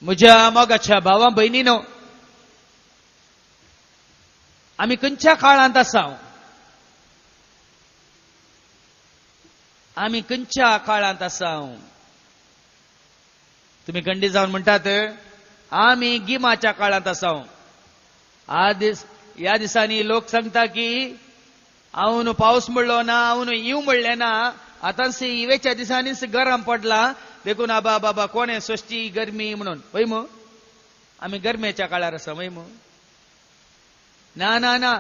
म्हज्या मोगाच्या भावा भयणीनो, आम्ही खंयच्या काळांत आसा? आम्ही खंयच्या काळांत आसा? तुम्ही खंडी जावन म्हणटात आम्ही गिमाच्या काळांत आसा. ह्या दिसांनी लोक सांगता की हांव पावस म्हणलो ना, हांव येव म्हणलें ना, आतां इवेच्या दिसांनीच गरम पडला, देखून आबा बाबा कोणे स्वस्ती गरमी म्हणून. वय मो आम्ही गरमेच्या काळार आसा. वय मो ना ना ना,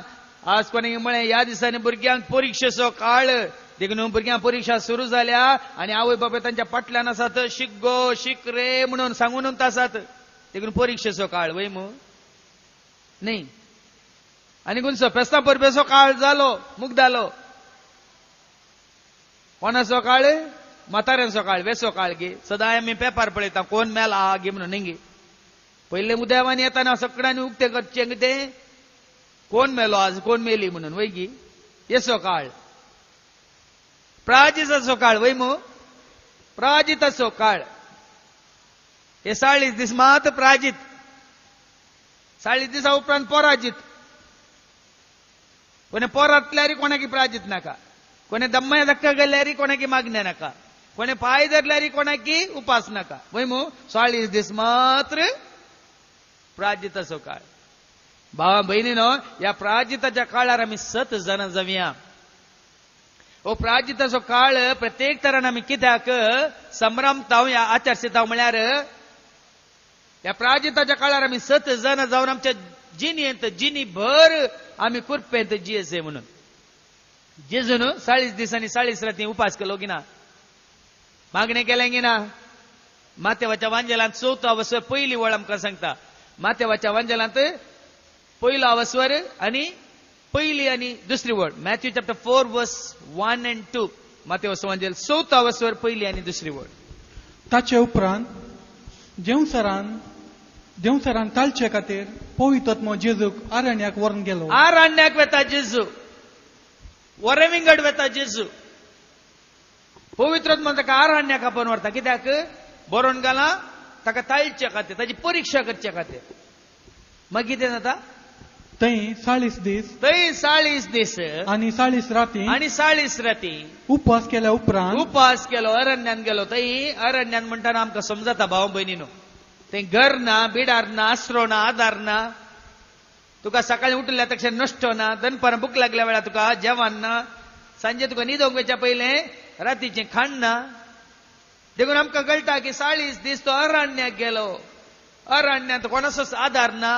आज कोणे म्हळें ह्या दिसांनी भुरग्यांक परीक्षेचो काळ, देखून भुरग्यांक परीक्षा सुरू जाल्या आनी आवय बाबा तांच्या फाटल्यान आसात शिक गो शिक रे म्हणून सांगून आसात, देखून परीक्षेचो काळ. वय मो न्ही. आनी खंयचो फेस्तां परबेचो काळ जालो, मुग्धालो. कोणाचो काळ? म्हाताऱ्यांचो काळ, वेसो काळ गे. सदां आमी पेपर पळयता कोण मेला गे म्हणून न्ही. पयले उद्यावानी येताना सगळ्यांनी उक्ते करचे कितें, कोण मेलो आज, कोण मेली म्हणून. वय गी येसो काळ. प्राजिताचो काळ. वय मो प्राजिताचो काळ. हे 40 दीस मात प्राजित, 40 दिसा उपरांत पराजित. कोणे पोरातल्यारी कोणाकी प्राजित नाका, कोणे दम्माय धक्का गेल्यारी कोणाकी मागण्या नाका, कोणे पाय धरल्यारी कोणाकी उपास नाका. वय मो 40 दीस मात्र प्राजिताचो काळ. भावा बहिणीनो, या प्राजिताच्या काळार आम्ही 7 जण जावया. हो प्राजिताचो काळ प्रत्येक तरान आम्ही कित्याक संभ्रमता या आचरता म्हळ्यार या प्राजिताच्या काळार आम्ही 7 जण जावन आमच्या जिणेंत जिणी भर आम्ही कुरपेंत जियेचे म्हणून. जेजून 40 दिसांनी 40 राती उपास केलो गिना, मागणे केले गिना. मातेवाच्या वांजेलांत 4 वस्वर पहिली वळ आमकां सांगता. मातेवाच्या वांजेलांत पहिलो अवस्वर आणि पहिली आणि दुसरी वळ. मॅथ्यू चॅप्टर 4 वर्स 1 and 2. मातेवाच्या वांजेल 4 अवस्वर पहिली आणि दुसरी वळ. ताचे उपरांत देवसरान तालचे खातीर पवित्रात्मो जेजूक आरण्याक व्हरून गेलो. आरण्याक वेता जेजू, वरविंगड वेता जेजू. पवित्रात्मो ताका आरण्याक आपण व्हरता. कित्याक बरोवन घाला ताका ताळचे खातीर, ताची परीक्षा करचे खातीर. मागीर कितें जाता? थंय 40 दीस थंय 40 दीस आनी 40 राती आणि 40 राती उपास केल्या उपरांत उपास केलो, अरण्यान गेलो. थंय अरण्यान म्हणटाना आमकां समजता भाव भयणीनो, थंय घर ना, बिडार ना, आसरो ना, आदार ना. तुका सकाळी उठल्या तशें नश्टो ना, दनपारां भूक लागल्या वेळार तुका जेवण ना, सांजे तुका न्हिदोंक वयच्या पयलें रातीचें खाण ना. देखून आमकां कळटा की 40 दीस तो अरण्याक गेलो. अरण्यात कोणाचोच आदार ना,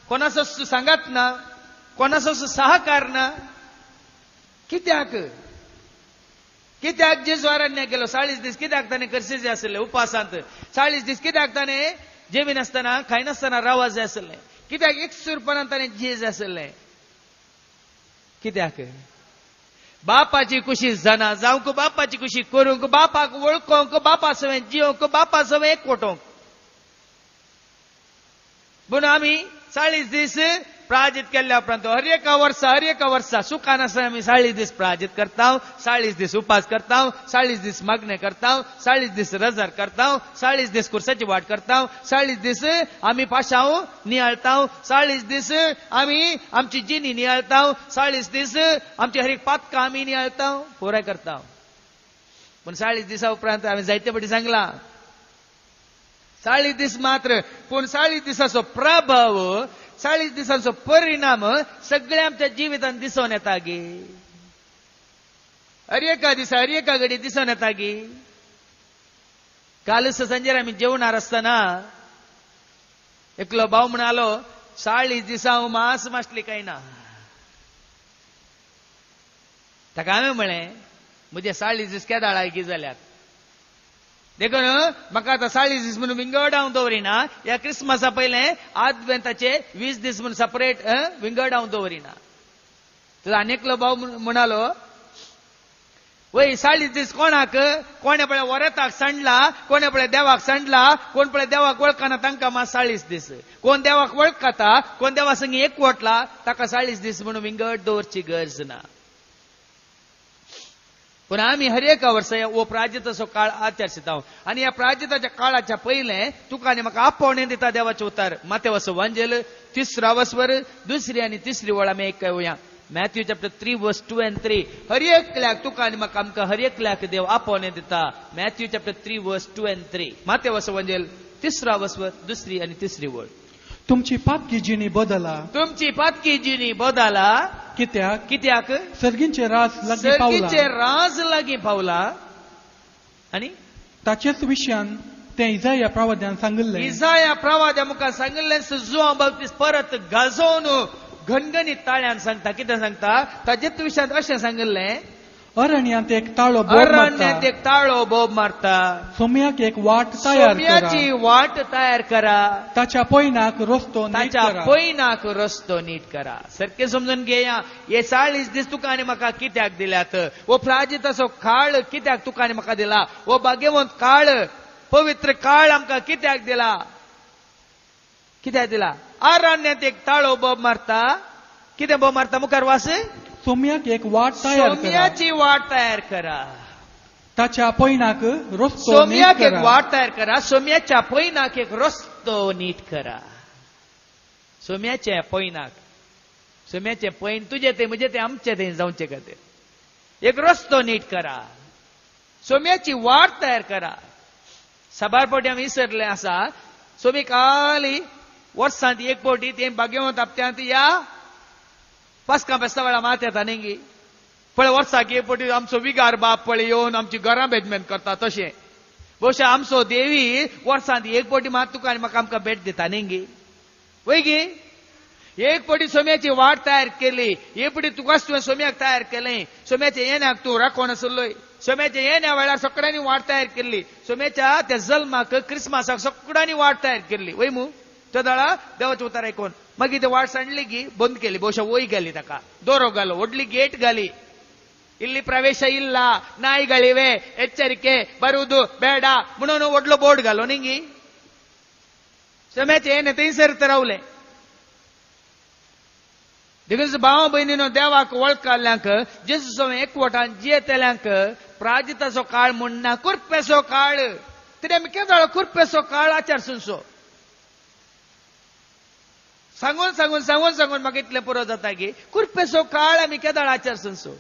कोणाचोच सांगात ना, कोणाचोच सहकार ना. कित्याक जेजू अरण्याक गेलो? 40 दीस कित्याक ताणें करचें आसलें उपासांत? 40 दीस कित्याक ताणें जेवी नासतना खाय नासतना रावच जाय आसलें? कित्याक एकसूरपणान ताणें जिये जाय आसलें? कित्याक? बापाची कुशी जाणा जावंक, बापाची कुशी करूंक, बापाक वळखोंक, बापा सवें जियोंक, बापा सवें एकवटोंक. म्हणून आमी 40 दीस प्राजित केल्या उपरांत हर एका वर्सा सुखान आसा आमी 40 दीस प्राजित करता, 40 दीस उपास करता, 40 दीस मागणे करता, 40 दीस रजार करता, 40 दीस कुर्साची वाट करता, 40 दीस आमी पाशाव नियाळता, 40 दीस आमी आमची जिणी नियाळता, 40 दीस आमची हर एक पातकां आमी नियाळता, पुराय करता. पण 40 दिसा उपरांत आमी जायते फावटी सांगला 40 दीस मात्र, पूण 40 दिसाचो प्रभाव, 40 दिसांचो परिणाम सगळ्या आमच्या जिवितांत दिसून येता गे. हर एका दिसा हर एका घडी दिसून येता गे. कालच सांजेर आमी जेवणार आसतना एकलो भाव म्हणालो 40 दिसा हांव मांस मासली काय ना. ताका हांवें म्हळें म्हजे 40 दीस केदाळा की जाल्यात. देखून म्हाका आतां 40 दीस म्हणून विंगड हांव दवरिना. ह्या क्रिस्मसा पयलें आदवेंताचे 20 दीस म्हणून सेपरेट विंगड हांव दवरिना. तर आनीकलो भाव म्हणालो वय 40 दीस कोणाक? कोणे पळय वरेताक सांडला, कोणे पळय देवाक सांडला, कोण पळय देवाक वळखना तांकां मात 40 दीस. कोण देवाक वळखता, कोण देवा संगी एकवटला ताका 40 दीस म्हणून विंगड दवरची गरज ना. पण आम्ही हर एका वर्सा ओ प्राजताचो काळ आचरता आणि या प्राजताच्या काळाच्या पहिले तुका म्हाका आपोवणे दिता देवाचे उतार मातेवस वांजेल 3 वसवर 2 आणि 3 वळ आमी एक वया मॅथ्यू चॅप्टर 3 वर्स 2 and 3 हर एकल्याक तुका आनी म्हाका आमकां हर एकल्याक देव आपोवणे दिता मॅथ्यू चॅप्टर 3 वर्स 2 and 3 मातेवस वांजेल 3 वसवर 2 आणि 3 वळ तुमची पातकी जिणी बदला तुमची पातकी जिणी बदला कित्याक सर्गींचे रास लागीं पावला सर्गीचे राज लागीं पावला आणि ताचेच विशयान ते इजाया प्रवाद्यान सांगले इजाया प्रवाद्या मुखार सांगले जो बाबतीस परत गाजोवन घणघणीत ताळ्यान सांगता कितें सांगता ताचेच विशयान अशें सांगले अरण्यात एक ताळो अरण्यात एक ताळो बोब मारता सोम्याक एक वाट तयार करा सोम्याची वाट तयार करा ताच्या पैनाक रस्तो नीट ताच्या करा पैनाक रस्तो नीट करा सारखे समजून घेया हे 40 दीस तुका आनी म्हाका कित्याक दिल्यात वो प्राजिताचो काळ कित्याक तुका आनी म्हाका दिला वो भाग्यवंत काळ पवित्र काळ आमकां कित्याक दिला अरण्यात एक ताळो बोब मारता कितें बोब मारता मुखार वास सोम्याक एक वाट तयार करा सोम्याची वाट तयार करा ताच्या पैनाक रस्तो सोम्याक नीट एक करा वाट तयार करा सोम्याच्या पैनाक एक रस्तो नीट करा सोम्याच्या पैनाक सोम्याचे पैन तुझे ते म्हणजे ते आमचे ते जावचे खातीर एक रस्तो नीट करा सोम्याची वाट तयार करा सबारपोटी आमी विसरले आसा सोमी काली वर्सांत एक पोटी ते भाग्यवंत हप्त्यांत या पासका बेस्ता वेळा मात येता न्ही पळय वर्साक एक पोटी आमचो विगार बाप पळय येवन आमची घरां बेजमेंट करता तशें भोवशा आमचो देवी वर्सांत एक पोटी मात तुका आनी म्हाका आमकां भेट दिता न्ही वय गे एक पोटी सोम्याची वाट तयार केली एक पोटी तुकाच तुवें सोम्याक तयार केलें सोम्याच्या येण्याक तूं राखोन आसलोय सोम्याच्या येण्या वेळार सगळ्यांनी वाट तयार केल्ली सोम्याच्या त्या जल्माक क्रिस्मसाक सगळ्यांनी वाट तयार केल्ली वय मू त्या दळा देवाचें उतार आयकोन मागीर ते वाट सांडली की बंद केली भोवशा वय गेली ताका दोरो घालो व्हडली गेट घाली ಇಲ್ಲಿ ಪ್ರವೇಶ ಇಲ್ಲ ನಾಯಿಗಳಿವೆ ಎಚ್ಚರಿಕೆ ಬರುವುದು ಬೇಡ म्हणून व्हडलो बोर्ड घालो निंगी सोम्याचे येणे थंयसर रावले देखून भाव भयणीनो देवाक वळखल्यांक जेजू सोमे एकवटान जियेतल्यांक प्राजिताचो काळ म्हणना कुरपेचो काळ तरी आमी केदळ कुरपेचो काळ आचारसुनसो सांगून सांगून सांगून सांगून म्हाका इतलें पुरो जाता की कुरपेचो काळ आमी केदळ आचारसुनसो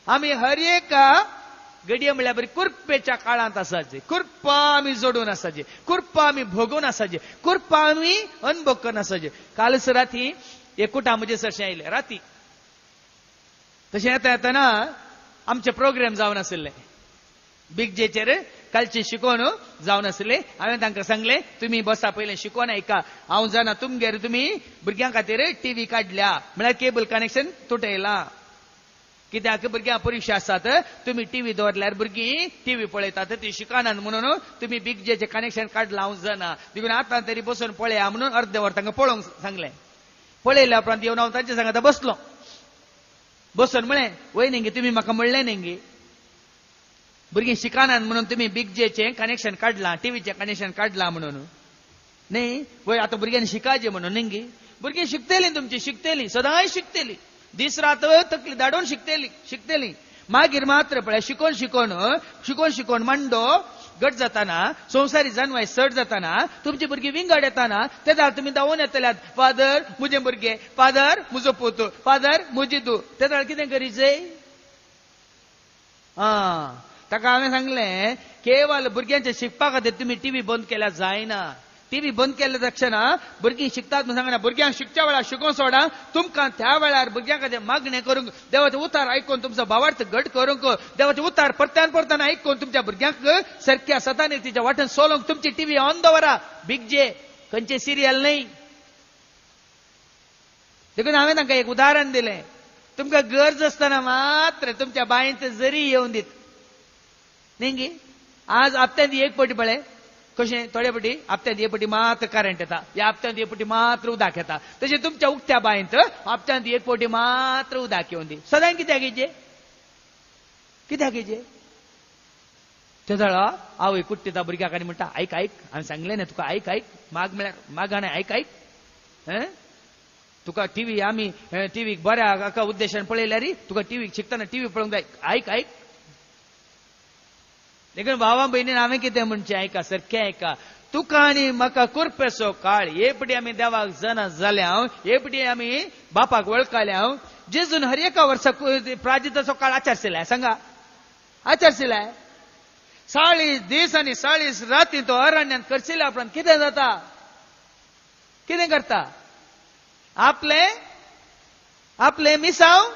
आमी हर एका घडये म्हळ्यार बरी कुरपेच्या काळांत आसाचे कुरपा आमी जोडून आसाचे कुरपा आमी भोगून आसाचे कुरपा आमी अनुभव करून आसाचे कालच राती एकूटा म्हजे सरशें आयलें राती तशें येता येतना आमचे प्रोग्राम जावन आशिल्ले बिग जेचेर कालचे शिकोवन जावन आशिल्ले हांवें तांकां सांगलें तुमी बसा पयलें शिकोवन आयका हांव जाणा तुमगेर तुमी भुरग्यां खातीर टीव्ही काडल्या म्हळ्यार केबल कनेक्शन तुटयलां कित्याक भुरग्यां परीक्षा आसात तुमी टीव्ही दवरल्यार भुरगीं टीव्ही पळयतात ती शिकनात म्हणून तुमी बिग जेचें कनेक्शन काडलां हांव जाणा देखून आतां तरी बसून पळया म्हणून अर्दे वर तांकां पळोवंक सांगलें पळयल्या उपरांत येवन हांव तांचे सांगता बसलो बसून म्हळें वय न्ही तुमी म्हाका म्हणलें न्ही भुरगीं शिकनात म्हणून तुमी बिग जेचें कनेक्शन काडलां टीव्हीचें कनेक्शन काडलां म्हणून न्ही वय आतां भुरग्यांनी शिकायचें म्हणून न्ही भुरगीं शिकतलीं तुमची शिकतलीं सदांय शिकतलीं दीस रात तकली धाडून शिकतलीं मागीर मात्र पळय शिकोवन शिकोवन मांडो गट जाताना संवसारी जानवाय चड जाताना तुमची भुरगीं विंगड येताना ते दाळ तुमी धांवून येतल्यात फादर म्हजे भुरगे फादर म्हजो पुतू फादर म्हजी धूव ते दाळ कितें करीचें ताका हांवें सांगलें केवळ भुरग्यांचे शिकपा खातीर तुमी टीव्ही बंद केल्यार जायना टीव्ही बंद केल्या तक्षण भुरगीं शिकतात म्हणून सांगना भुरग्यांक शिकच्या वेळार शिकोवन सोडा तुमकां त्या वेळार भुरग्यां खातीर मागणें करूंक देवाचें उतार आयकून तुमचो भावार्थ घट करूंक देवाचें उतार परत्यान परत्यान आयकून तुमच्या भुरग्यांक सारक्या सतानितीच्या वाटेन सोलोवंक तुमची टीव्ही ऑन दवरा बिग जे खंयचे सिरियल न्ही देखून हांवें तांकां एक उदाहरण दिलें तुमकां गरज आसतना मात्र तुमच्या बायेंत जरी येवन दीत न्ही आज हप्त्यांत एक पटी पळय कशें थोडे पटी हप्त्यांत एक पटी मात्र करंट येता ह्या हप्त्यांत एक पटी मात्र उदक येता तशें तुमच्या उक्त्या बायेंत हप्त्यांत एक पटी मात्र उदक येवन दी सदां कित्याक हेजें ते जाळा आवय कुट्टिता भुरग्याक आनी म्हणटा आयक हांवें सांगलें न्ही तुका आयक माग म्हळ्यार माग आनी आयक तुका टीव्ही आमी टीव्हीक बऱ्या हाका उद्देशान पळयल्यार तुका टीव्हीक शिकतना टीव्ही पळोवंक जाय आयक देखून भावा भयणीन हांवें कितें म्हणचें आयका सारकें आयका. तुका आनी म्हाका कुरपेचो काळ एपटी आमी देवाक जाणा जाल्या एपटी आमी बापाक वळखल्या जेजून हर एका वर्सा प्राजिताचो काळ आचारशिलाय. सांगा आचारशिलाय. 40 दीस आनी 40 राती तो अरण्यात करशिल्या उपरांत कितें जाता? कितें करता? आपले मिसाव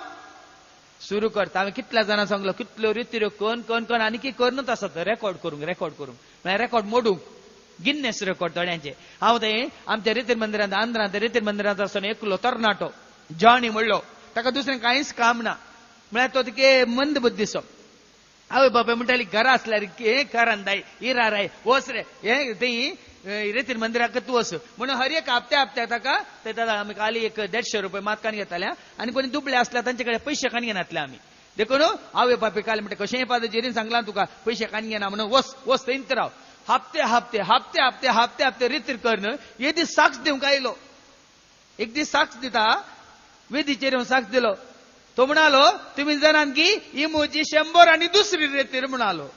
सुरू करता. हांवें कितल्या जाणां सांगलो कितल्यो रित्यो कोण आनी की करनूच आसत रेकॉर्ड करूंक म्हळ्यार रेकॉर्ड मोडूंक गिन्नेस रेकॉर्ड थोड्यांचे. हांव थंय आमच्या रितीर मंदिरांत आंध्रांत रितीर मंदिरांत आसतना एकलो तरणाटो जॉनी म्हणलो. ताका दुसरें कांयच काम ना म्हळ्यार तो तिके मंद बुद्धीचो. आवय बापाय म्हणटाली घरा आसल्यार करान दाय इरा राय वच रे हे थंय रितीर मंदिराक तूं वच म्हणून हर एक हप्त्या ताका आमी खाली एक 150 रुपया मातकान घेताल्या आनी कोणी दुबळे आसल्या तांचे कडेन पयशे कान घेनातले आमी. देखून आवय बापाय काल म्हणटा कशेंय पादजेरीन सांगलां तुका पयशे कान घेना म्हणून वच थंयच राव. हप्ते रितीर करन हे दीस साक्ष दिवंक आयलो. एक दीस साक्ष दिता वेदीचेर येवन साक्ष दिलो. तो म्हणालो तुम्ही जाणात की ही म्हजी 100 आनी दुसरी रेतीर म्हणालो.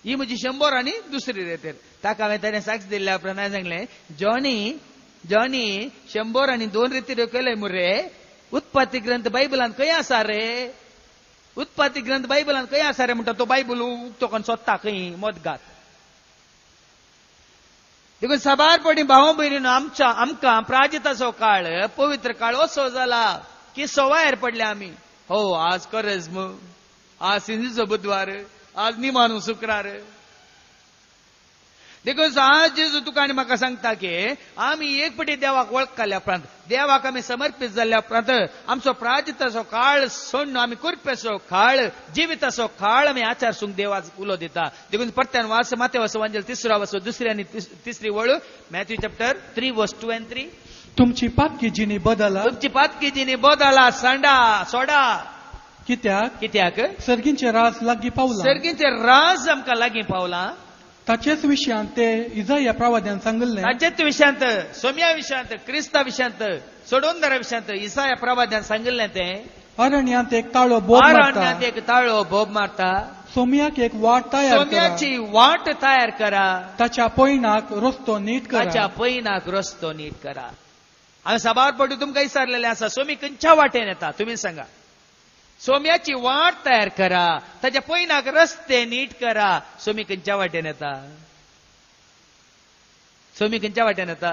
ही म्हजी 100 आनी दुसरी रेतीर. ताका हांवें ताणें साक्ष दिल्ल्या उपरांत हांवें सांगलें जॉनी 100 आनी 2 रेतीर केलय मुरे. उत्पत्ती ग्रंथ बायबलांत खंय आसा रे? उत्पत्ती ग्रंथ बायबलांत खंय आसा रे म्हणटा तो बायबल उक्तो करून सोदता खंय मोदगात. देखून सबारपणी भाव भयणीनो आमकां प्राजिताचो काळ पवित्र काळ असो जाला की सवायर पडले आमी. हो आज करजम आज सिंधीचो बुधवार आज निमाणू शुक्रार. देखून आज जेजू तुका आनी म्हाका सांगता की आमी एकपटी देवाक वळखल्या उपरांत देवाक आमी समर्पीत जाल्ल्या उपरांत आमचो प्राजिताचो काळ सोडून आमी कुरपेचो काळ जिविताचो काळ आमी आचारसूंक देवाक उलो दिता. देखून परत्यान वाच मातेवाचो वांजेल 3रा वाचो 2री आनी 3री वळू मॅथ्यू चॅप्टर 3 वर्स 2 and 3. तुमची पातकी जिणी बदला. तुमची पातकी जिणी बदला सोडा. कित्याक सर्गींचे राज लागीं पावला. सर्गींचे राज आमकां लागीं पावला. ताचेच विशयांत ते इजाया प्रवाद्यान सांगलें. ताचेच विशयांत सोम्या विशयांत क्रिस्ता विशयांत सोडोंदरा विशयांत इसाया प्रवाद्यान सांगिल्लें तें अरण्यात एक ताळो बोब मारता. अरण्यात एक ताळो बोब मारता. सोम्याक एक वाट तयार करा. सोम्याची वाट तयार करा. ताच्या पैनाक रस्तो नीट करा. ताच्या पैनाक रस्तो नीट करा. हांवें सबारपटी तुमकां विचारलेलें आसा सोमी खंयच्या वाटेन येता तुमी सांगा. सोम्याची वाट तयार करा. ताच्या पैनाक रस्ते नीट करा. सोमी खंयच्या वाटेन येता? सोमी खंयच्या वाटेन येता?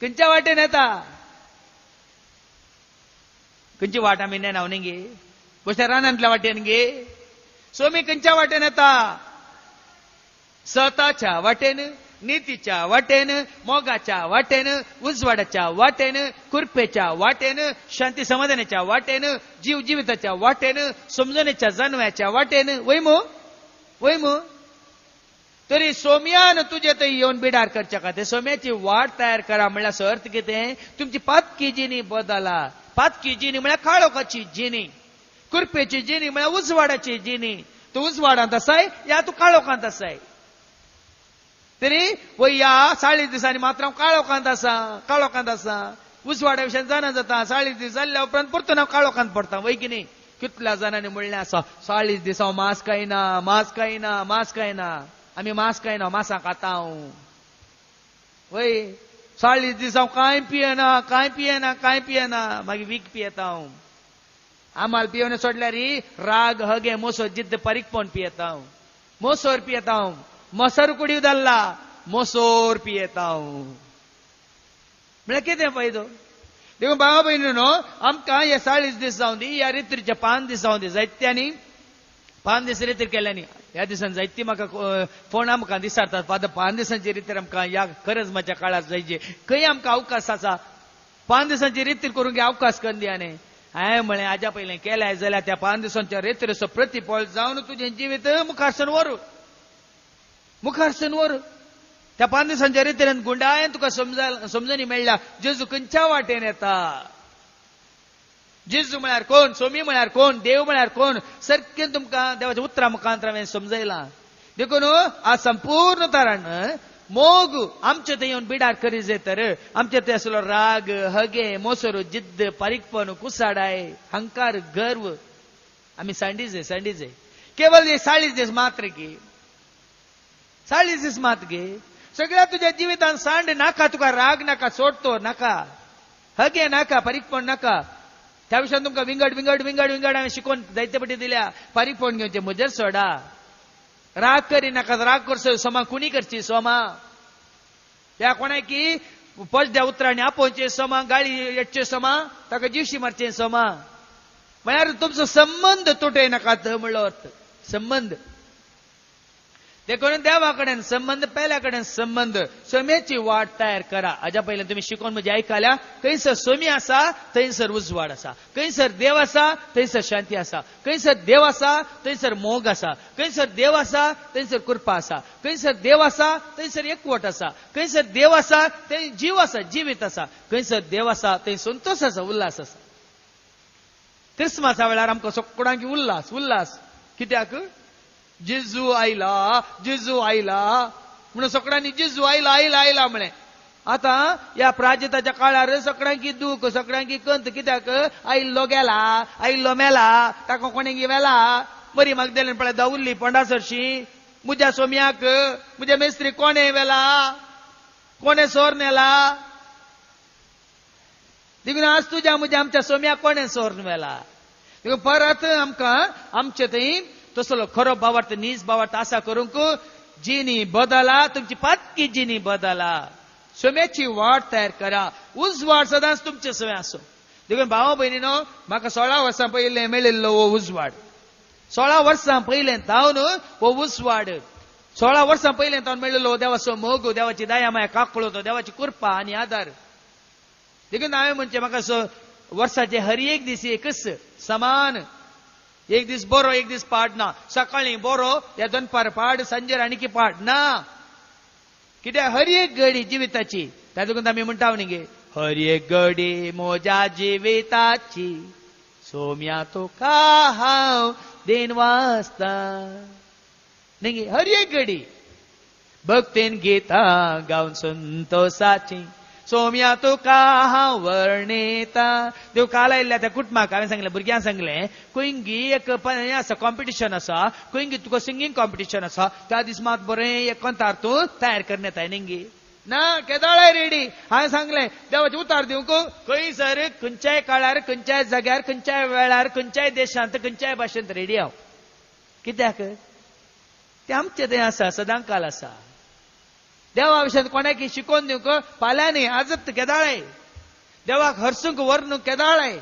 खंयच्या वाटेन येता? खंयची वाट आमी नेनाव न्ही गे बेश्टे रानांतल्या वाटेन गे. सोमी खंयच्या वाटेन येता? सताच्या वाटेन नीतीच्या वाटेन मोगाच्या वाटेन उजवाडाच्या वाटेन कुरपेच्या वाटेन शांती समाधानाच्या वाटेन जिविताच्या वाटेन समजणेच्या जाणव्याच्या वाटेन वयमो तरी सोम्यान तुजे थंय येवन बिडार करच्या खातीर सोम्याची वाट तयार करा. म्हणल्यार अर्थ कितें? तुमची पातकी जिणी बदला. पातकी जिणी म्हळ्यार काळोखाची जिणी. कुरपेची जिणी म्हळ्यार उजवाडाची जिणी. तूं उजवाडांत आसाय या तूं काळोखांत आसाय. तरी वय या 40 दिसांनी मात्र हांव काळोखांत आसा. उजवाड्या विशयान जाणा जाता 40 दीस जाल्ल्या उपरांत परतून हांव काळोखांत पडटा. वय की न्ही? कितल्या जाणांनी म्हणलें आसा 40 दीस हांव मांस खायना. आमी मांस खायना मांसां खाता हांव. वय 40 दीस हांव कांय पियेना मागीर वीक पियेता हांव. आमाल पियेवन सोडल्यार राग हगे मोसो जिद्द पारीकपण पियेता हांव. मोसोर पियेता हांव. मोसोर कुडीव जाल्ला मोसोर पियेता हांव. म्हळ्यार कितें फायदो? देखून भावा भयणीनो आमकां हे 40 दीस जावं दी ह्या रितीरचे 5 दीस जावं दी. जायत्यांनी 5 दीस रितीर केल्यांनी ह्या दिसांनी जायती म्हाका फोन आमकां दिसारतात फादर 5 दिसांची रितीर आमकां ह्या करजमाच्या काळार जायचे. खंय आमकां अवकाश आसा? 5 दिसांची रितीर करूंक अवकाश करून दिया न्ही. हांवें म्हळें हाज्या पयलें केल्याय जाल्यार त्या 5 दिसांच्या रितीरचो प्रतिफळ जावन तुजें जिवीत मुखारसून वर. त्या 5 दिसांच्या रितीन गुंडायन तुका समजणी मेळ्ळ्या जेजू खंयच्या वाटेन येता. जेजू म्हळ्यार कोण? सोमी म्हळ्यार कोण? देव म्हळ्यार कोण? सारकें तुमकां देवाच्या उतरां मुखांतर हांवें समजयलां. देखून आज संपूर्ण तरान मोग आमचे थंय येवन बिडार करी जाय तर आमचे थंय आसलो राग हगे मोसोर जिद्द पारीकपण कुसाडाय हंकार गर्व आम्ही संडीज आहे केवळ हे 40 दिवस मात्र की 40 दिवस मात गे सगळ्या तुझ्या जीवितान सांड नाका तुका राग नाका सोडतो नाका हगे नाका परीक्षण नाका त्या विषयात तुमका विंगड आम्ही शिकवून दैत्यपटी दिल्या परीक्षण घेऊन मुजर सोडा राग करी नाका राग करसो सोमा कुणी करची सोमा त्या कोणा की पजद्या उतराने आपोवचे सोमा गाळी येचे सोमा ताका जीवशी मारचे सोमा म्हळ्यार तुमचो संबंध तुटे नाका म्हणलो अर्थ संबंध ते करून देवाकडेन संबंध पहिल्याकडेन संबंध सोम्याची वाट तयार करा हाज्या पयलीं तुम्ही शिकून म्हणजे ऐकाल्या खंयसर सोमी आसा थंयसर उजवाड आसा खंयसर देव आसा थंयसर शांती आसा खंयसर देव आसा थंयसर मोग आसा खंयसर देव आसा थंयसर कृपा आसा खंयसर देव आसा थंयसर एकवट आसा खंयसर देव आसा थंय जीव आसा जिवीत आसा खंयसर देव आसा थंय संतोष आसा उल्हास आसा क्रिस्मसा वेळार आमकां सगळ्यांक उल्हास कित्याक जेजू आयला म्हणून सगळ्यांनी जेजू आयला म्हणे आता या प्राजताच्या काळार सगळ्यांकी दूख सगळ्यांकी कंत कित्याक आयल्लो मेला ताका कोणी वेला बरी म्हाका पळय दाउल्ली पंडासरशी मुज्या सोम्याक मुज्या मेस्त्री कोणे वेला कोणे सोर नेला देखून आज तुझ्या मुज्या आमच्या सोम्याक कोणे सोर वेला देखून परत आमकां आमचे थंय तसलो खरो भावार्थ नीज भावार्थ आसा करूंक जिनी बदला तुमची पातकी जिनी बदला सोम्याची वाट तयार करा उजवाड सदांच तुमचे सवय आसो देखून भावा भयणीनो म्हाका 16 वर्सां पयलें मेळिल्लो हो उजवाड 16 वर्सां पयलें तावन हो उजवाड 16 वर्सां पयलें तावन मेळिल्लो देवाचो मोग देवाची दया माया काकळो देवाची कृपा आनी आदार देखून हांवें म्हणचे म्हाका वर्साचे हर एक दीस एकच समान एक दीस बरो एक दीस पाड ना सकाळी बरो या दनपार पाड सांजेर आनीक पाड ना कित्याक हर एक घडी जिविताची तातूंत आमी म्हणटा न्ही हर एक घडी म्हज्या जिविताची सोम्या तुका हांव देन वाचता न्ही हर एक घडी भक्तीन गितां गावन संतोषाची सोम्या तुका हांव वर्णिता देव काल आयिल्ल्या त्या कुटुंबाक हांवें सांगलें भुरग्यांक सांगलें कुंगी एक आसा कॉम्पिटिशन आसा कुंगी तुका सिंगींग कॉम्पिटिशन आसा त्या दीस मात बरें एक कंतार तूं तयार करन येताय निंगी ना केदाळाय रेडी हांवें सांगलें देवाचे उतार दिवंक खंयसर खंयच्याय काळार खंयच्याय जाग्यार खंयच्याय वेळार खंयच्याय देशांत खंयच्याय भाशेंत रेडी हांव कित्याक तें आमचें थंय आसा सदां काल आसा देवा विशयात कोणाकी शिकोवन दिवंक फाल्यांनी आजत केदाळाय देवाक हरसूंक व्हरनूक केदाळाय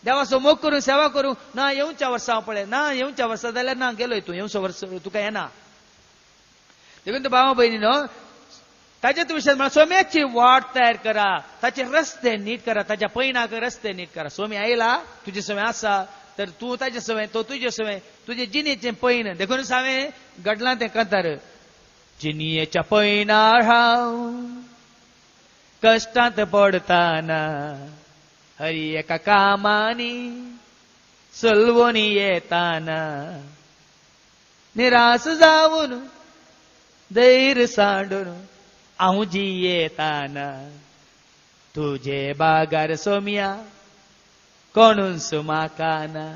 देवाचो मोग करून सेवा करूं ना येवच्या वर्सा पळय ना येवच्या वर्सा जाल्यार ना गेलोय तूं येवचो वर्स तुका येना देखून भावा भयणीनो ताच्याच विशयात म्हळ्यार सोम्याची वाट तयार करा ताचे रस्ते नीट करा ताच्या पैनाक रस्ते नीट करा सोमी आयला तुजी सवय आसा तर तूं ताचे सवय तो तुजे सवय तुजे जिणेचें पैन देखूनच हांवें घडलां तें कंतार जिनियेच्या पैनार हांव कश्टांत पडताना हरी एका कामानी सलवणी येताना निराश जावन धैर्य सांडून हांव जियेताना तुजे बागार सोम्या कोणून सुमाकाना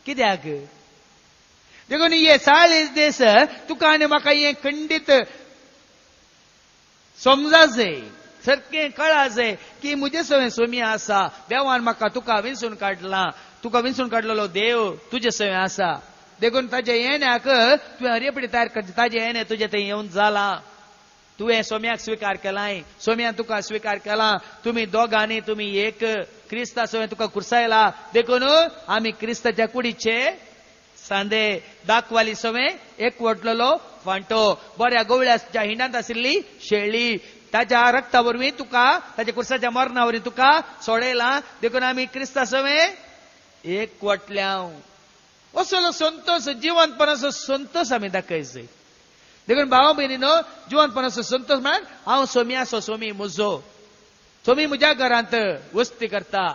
कित्याक देखून हे 40 दीस तुका आनी म्हाका हें खंडीत समजा जाय सारकें कळा जाय की म्हजे सवय सोमी आसा देवान म्हाका तुका विंचून काडला तुका विंचून काडलेलो देव तुजे सवय आसा देखून ताजे येण्याक तुवें हरयपडी तयार करता ताजे येणे तुजे थंय येवन जाला तुवें सोम्याक स्विकार केलाय सोम्यान तुका स्विकार केला तुमी दोगांनी तुमी एक क्रिस्ता सवय तुका कुरसायला देखून आमी क्रिस्ताच्या कुडीचे सांदे दाखवाली सवय एक वटलेलो फांटो बऱ्या गवळ्याच्या हिंडांत आशिल्ली शेळी ताच्या रक्ता वरवीं तुका ताच्या कुर्साच्या मरणा वरवीं तुका सोडयला देखून आमी क्रिस्ता सवय एक वटल्या असलो संतोष जिवंतपणाचो संतोष आमी दाखयच जाय देखून भावा भयणीनो जिवंतपणाचो संतोष म्हळ्यार हांव सोमी आसो सोमी म्हजो सोमी म्हज्या घरांत वस्ती करता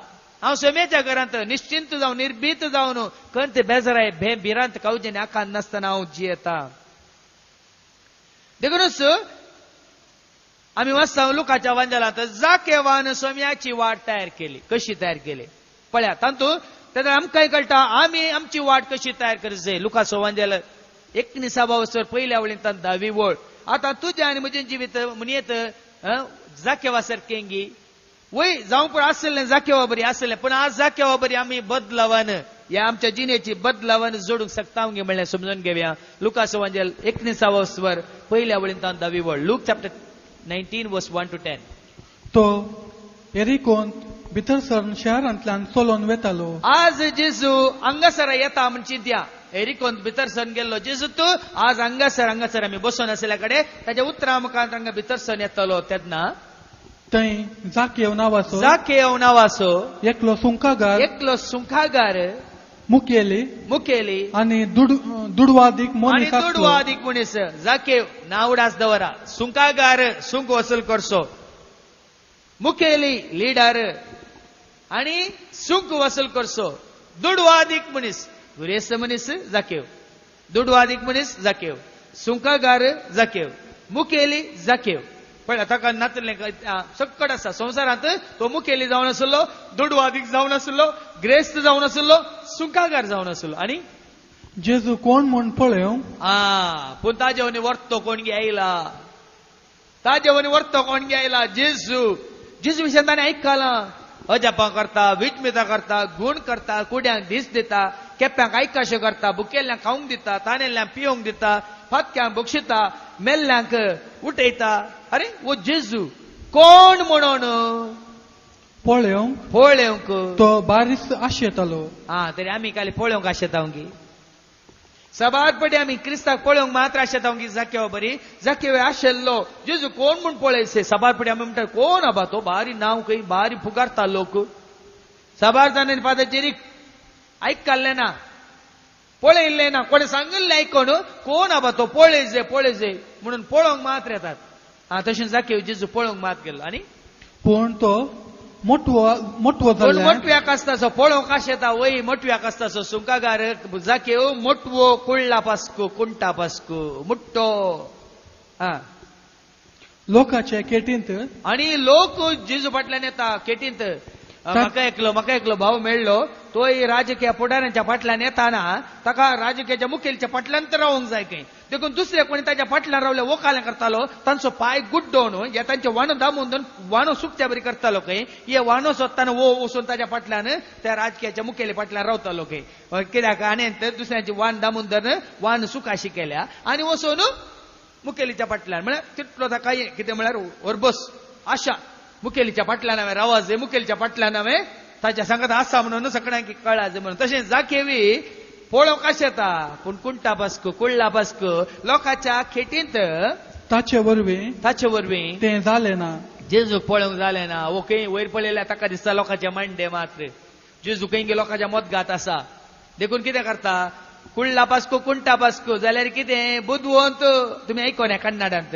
हांव सोम्याच्या घरांत निश्चिंत जावन निर्भीत जावन खंत बेजाराय भिरांत कावजेन आखान नासतना हांव जियेता देखूनच आमी वाचता लुकाच्या वांजलांत जाकेवान सोम्याची वाट तयार केली कशी तयार केली पळया तातूंत तेन्ना आमकांय कळटा आमी आमची वाट कशी तयार करची. लुका 19 19 वर्सार पयल्या वळीन 10वी वळ. आतां तुजें आनी म्हजें जिवीत म्हणयेत जाकेवा सारकेंगी वय जावं पण आसलें जाकेवा बरी आसलें, पण आज जाकेवा बरी आमी बदलावन ह्या आमच्या जिणेची बदलावन जोडूंक शकता म्हणलें समजून घेवया. लुका 19 वर्सवर पयल्या वळीन 10वी वळ. लूक चॅप्टर 19 वर्स 1 to 10. तो एरिकोन भितर सरून शहरांतल्यान चलोन वेतालो. आज जेजू हांगासर येता म्हण चिंतया. एरिकोन भितर सरून गेल्लो जेजू तूं आज हांगासर आमी बसून आसल्या कडेन ताच्या उतरा मुखार तांकां भितर सरून येतलो. तेन्ना थंय जाकेव नांवाचो जाकेव नांवाचो एकलो सुंकागार, एकलो सुंखागार, मुखेली आनी दुडवादीक आनी मनीस आसलो. दुडवादीक मनीस. जाकेव नांव उडास दवरा. सुंखागार सुंक वसूल करचो, मुखेली लिडर आनी सुंक वसूल करचो, दुडवादीक मनीस गुरेस्त मनीस जाकेव, दुडवादीक मनीस जाकेव, सुंकागार जाकेव, मुखेली जाकेव. पण ताका नातलें सक्कट आसा संवसारांत. तो मुखेली जावन आसलो, दुडवादीक जावन आसलो, ग्रेस्त जावन आसलो, सुंकागार जावन आसलो. आनी जेजू कोण म्हूण पळयोवन पूण ताजे वनी वर्तो कोण आयला, ताजे वनी वर्तो कोण आयला जेजू. जेजू विशयान ताणें आयकलां. अजापां करता, विचमितां करता, गूण करता, कुड्यांक दीस दिता, केप्यांक आयकाशें करता, भुकेल्ल्यांक खावंक दिता, ताणेल्ल्यांक पिवंक दिता, फातक्यांक बक्षिता, मेल्ल्यांक उठयता. अरे वो जेजू कोण म्हणून पळयोवंक तो बारीस आशेतालो. तरी आमी काली पळोवंक आशेतावंगी. सबारपटी आमी क्रिस्ताक पळोवंक मात्र आशेतावंगी. जाकेवा बरी जाकेवे आशेल्लो जेजू कोण म्हूण पळयसे. सबारपटी आमी म्हणटा कोण आबा तो, बारी नांव खंय बारी फुगारता लोक. सबार जाणांनी पादाचेरी आयकल्लें ना, पळयल्लें ना, कोणे सांगिल्लें आयकोन कोण आबा तो, पळयजे म्हणून पळोवंक मात्र येतात. तशें जाकेव जेजू पळोवंक मात गेलो. आनी पूण तो मोटवो जाल्ल्यान मोटव्याक आसतासो पळोवंक आशेता. वय मोटव्याक आसतासो. सुंकागार जाकेव मोटवो कुळ्ळा पास्को, कुंटा पास्को, मुट्टो लोकांचे केटींत. आनी लोक जेजू फाटल्यान येता केटींत. म्हाका एकलो भाव मेळ्ळो. तोय राजकीय फुडाऱ्यांच्या फाटल्यान येताना ताका राजकीयाच्या मुखेलच्या फाटल्यान तर रावंक जाय खंय. देखून दुसरे कोणी ताच्या फाटल्यान रावले वकालें करतालो, तांचो पाय गुड्डोवन हे तांचे वाणो दामून वाणो सुकच्या बरी करतालो खंय. हे वाणो सोदताना वचून ताच्या फाटल्यान त्या राजकीयाच्या मुखेली फाटल्यान रावतालो खंय. कित्याक आनी दुसऱ्यांची वाण दामून धरून वाण सुकाशी केल्या आनी वचून मुखेलीच्या फाटल्यान म्हळ्यार तितलो ताका कितें म्हळ्यार बस आशा. मुखेलीच्या फाटल्यान हांवें रावाजे, मुखेलीच्या फाटल्यान हांवें ताच्या सांगत आसा म्हणून सगळ्यांक कळाजे म्हणून. तशें जाकेवी पळोवंक आशेता पूण कुंटा पास्को, कुळ्ळा पास्को लोकांच्या खेटींत ताचे वरवीं तें जालें ना. जेजूक पळोवंक जालें ना. वो खंय वयर पळयल्यार ताका दिसता लोकांचे मांडे मात्र. जेजू खंय लोकांच्या मदगात आसा. देखून कितें करता, कुळ्ळा पास्को, कुंटा पास्को जाल्यार कितें बुदवंत. तुमी आयकोन्या कन्नडांत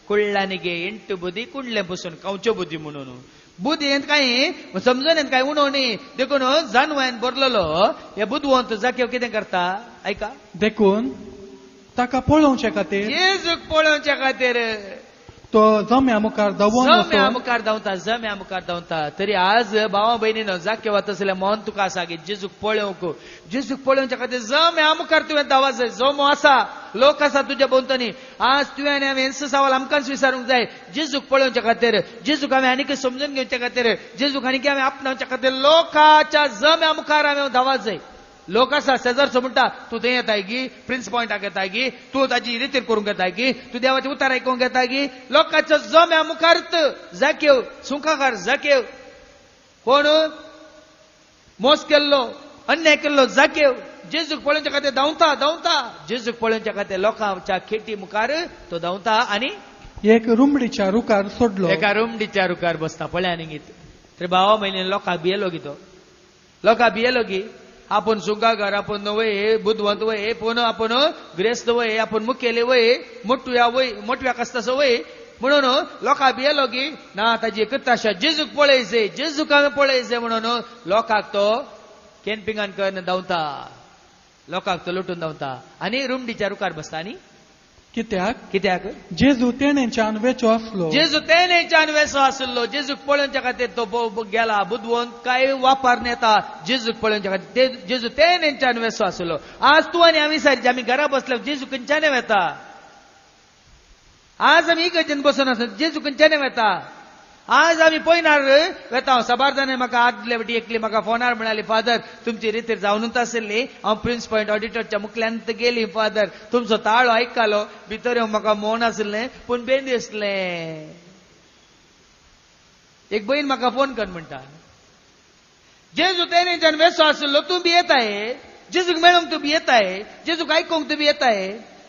कुळ्ळानिगे इंटು बुदी कुंडले बसून कांवच्यो बुदी म्हणून. बुदी हें काय समजून हें काय उणोवणी. देखून जानवान बरलेलो हे बुदवंत जाकेव कितें करता आयका. देखून ताका पळोवचे खातीर जेजूक पळोवचे खातीर तो जम्या मुखार धांवता. तरी आज भावा भयणीनो जाकेव वता जाल्यार मोहन तुका आसा की जेजूक पळोवच्या खातीर जम्या मुखार तुवें धांवप जाय. जमो आसा, लोक आसा तुज्या भोंवतणी. आज तुवें आनी हांवें सवाल आमकांच विचारूंक जाय. जेजूक पळोवच्या खातीर, जेजूक हांवें आनीक समजून घेवच्या खातीर, जेजूक आनीक हांवें आपणावच्या खातीर लोकांच्या जम्या मुखार हांवें धांवप जाय. लोक आसा शेजारचो म्हणटा तूं थंय येताय गी, प्रिन्स पॉयंटाक येताय गी, तूं ताची रितीर करूंक येताय गी, तूं देवाचे उतार आयकूंक येताय गी. लोकांच्या जम्या मुखारत जाकेव, सुंकागार जाकेव, कोण मोस केल्लो, अन्याय केल्लो जाकेव जेजूक पळोवच्या खातीर धांवता. जेजूक पळोवच्या खातीर लोकांच्या खेटी मुखार तो धांवता. आनी एक रुमडीच्या रुकार सोडलो. एका रुमडीच्या रुकार बसता. पळय आनी गीत तरी भावा म्हयने लोकांक भियेलो गी तो. लोकांक भियेलो गी. आपण सुंकागार, आपण वय बुद्धवंत वय, पूण आपण ग्रेस्त वय, आपण मुखेले वय, मोटव्या कस्ताचो वय म्हणून लोकांक भियेलो गी ना. ताजी एकच आशा जेजूक पळयचे, जेजूक हांवें पळयचे म्हणून लोकांक तो कॅम्पिंगान करून धांवता. लोकांक तो लुटून धांवता. आनी रुमडीच्या रुकार बसता. आनी कित्याक कित्याक जेजू तेणेच्यान वेचो आसलो जेजू तेनेच्यान वेसो आसलो जेजूक पळोवच्या खातीर तो गेला बुदवंत काय वापर नेता जेजूक पळोवच्या खातीर जेजू तेनेच्यान वेसो आसलो आज तू आनी आमी सारखे आमी घरा बसल्या जेजू खंयच्यान वेता आज आमी इकडच्यान बसून आसा जेजू खंयच्यान वेता आज आमी पळयनार वेता साबार जाणां म्हाका आदले फावटी एकली म्हाका फोनार म्हणाली फादर तुमची रितीर जावनूच आशिल्ली हांव प्रिन्स पॉयंट ऑडिटरच्या मुखल्यांत गेली फादर तुमचो ताळो आयकलो भितर येवन म्हाका मौन आशिल्लें पूण बेन दिसलें एक बहीण म्हाका फोन कर म्हणटा जेजू तेनेच्यान वेसो आशिल्लो तूं बी येताय जेजूक मेळोंक तूं बी येताय जेजूक आयकोंक तूं बी येताय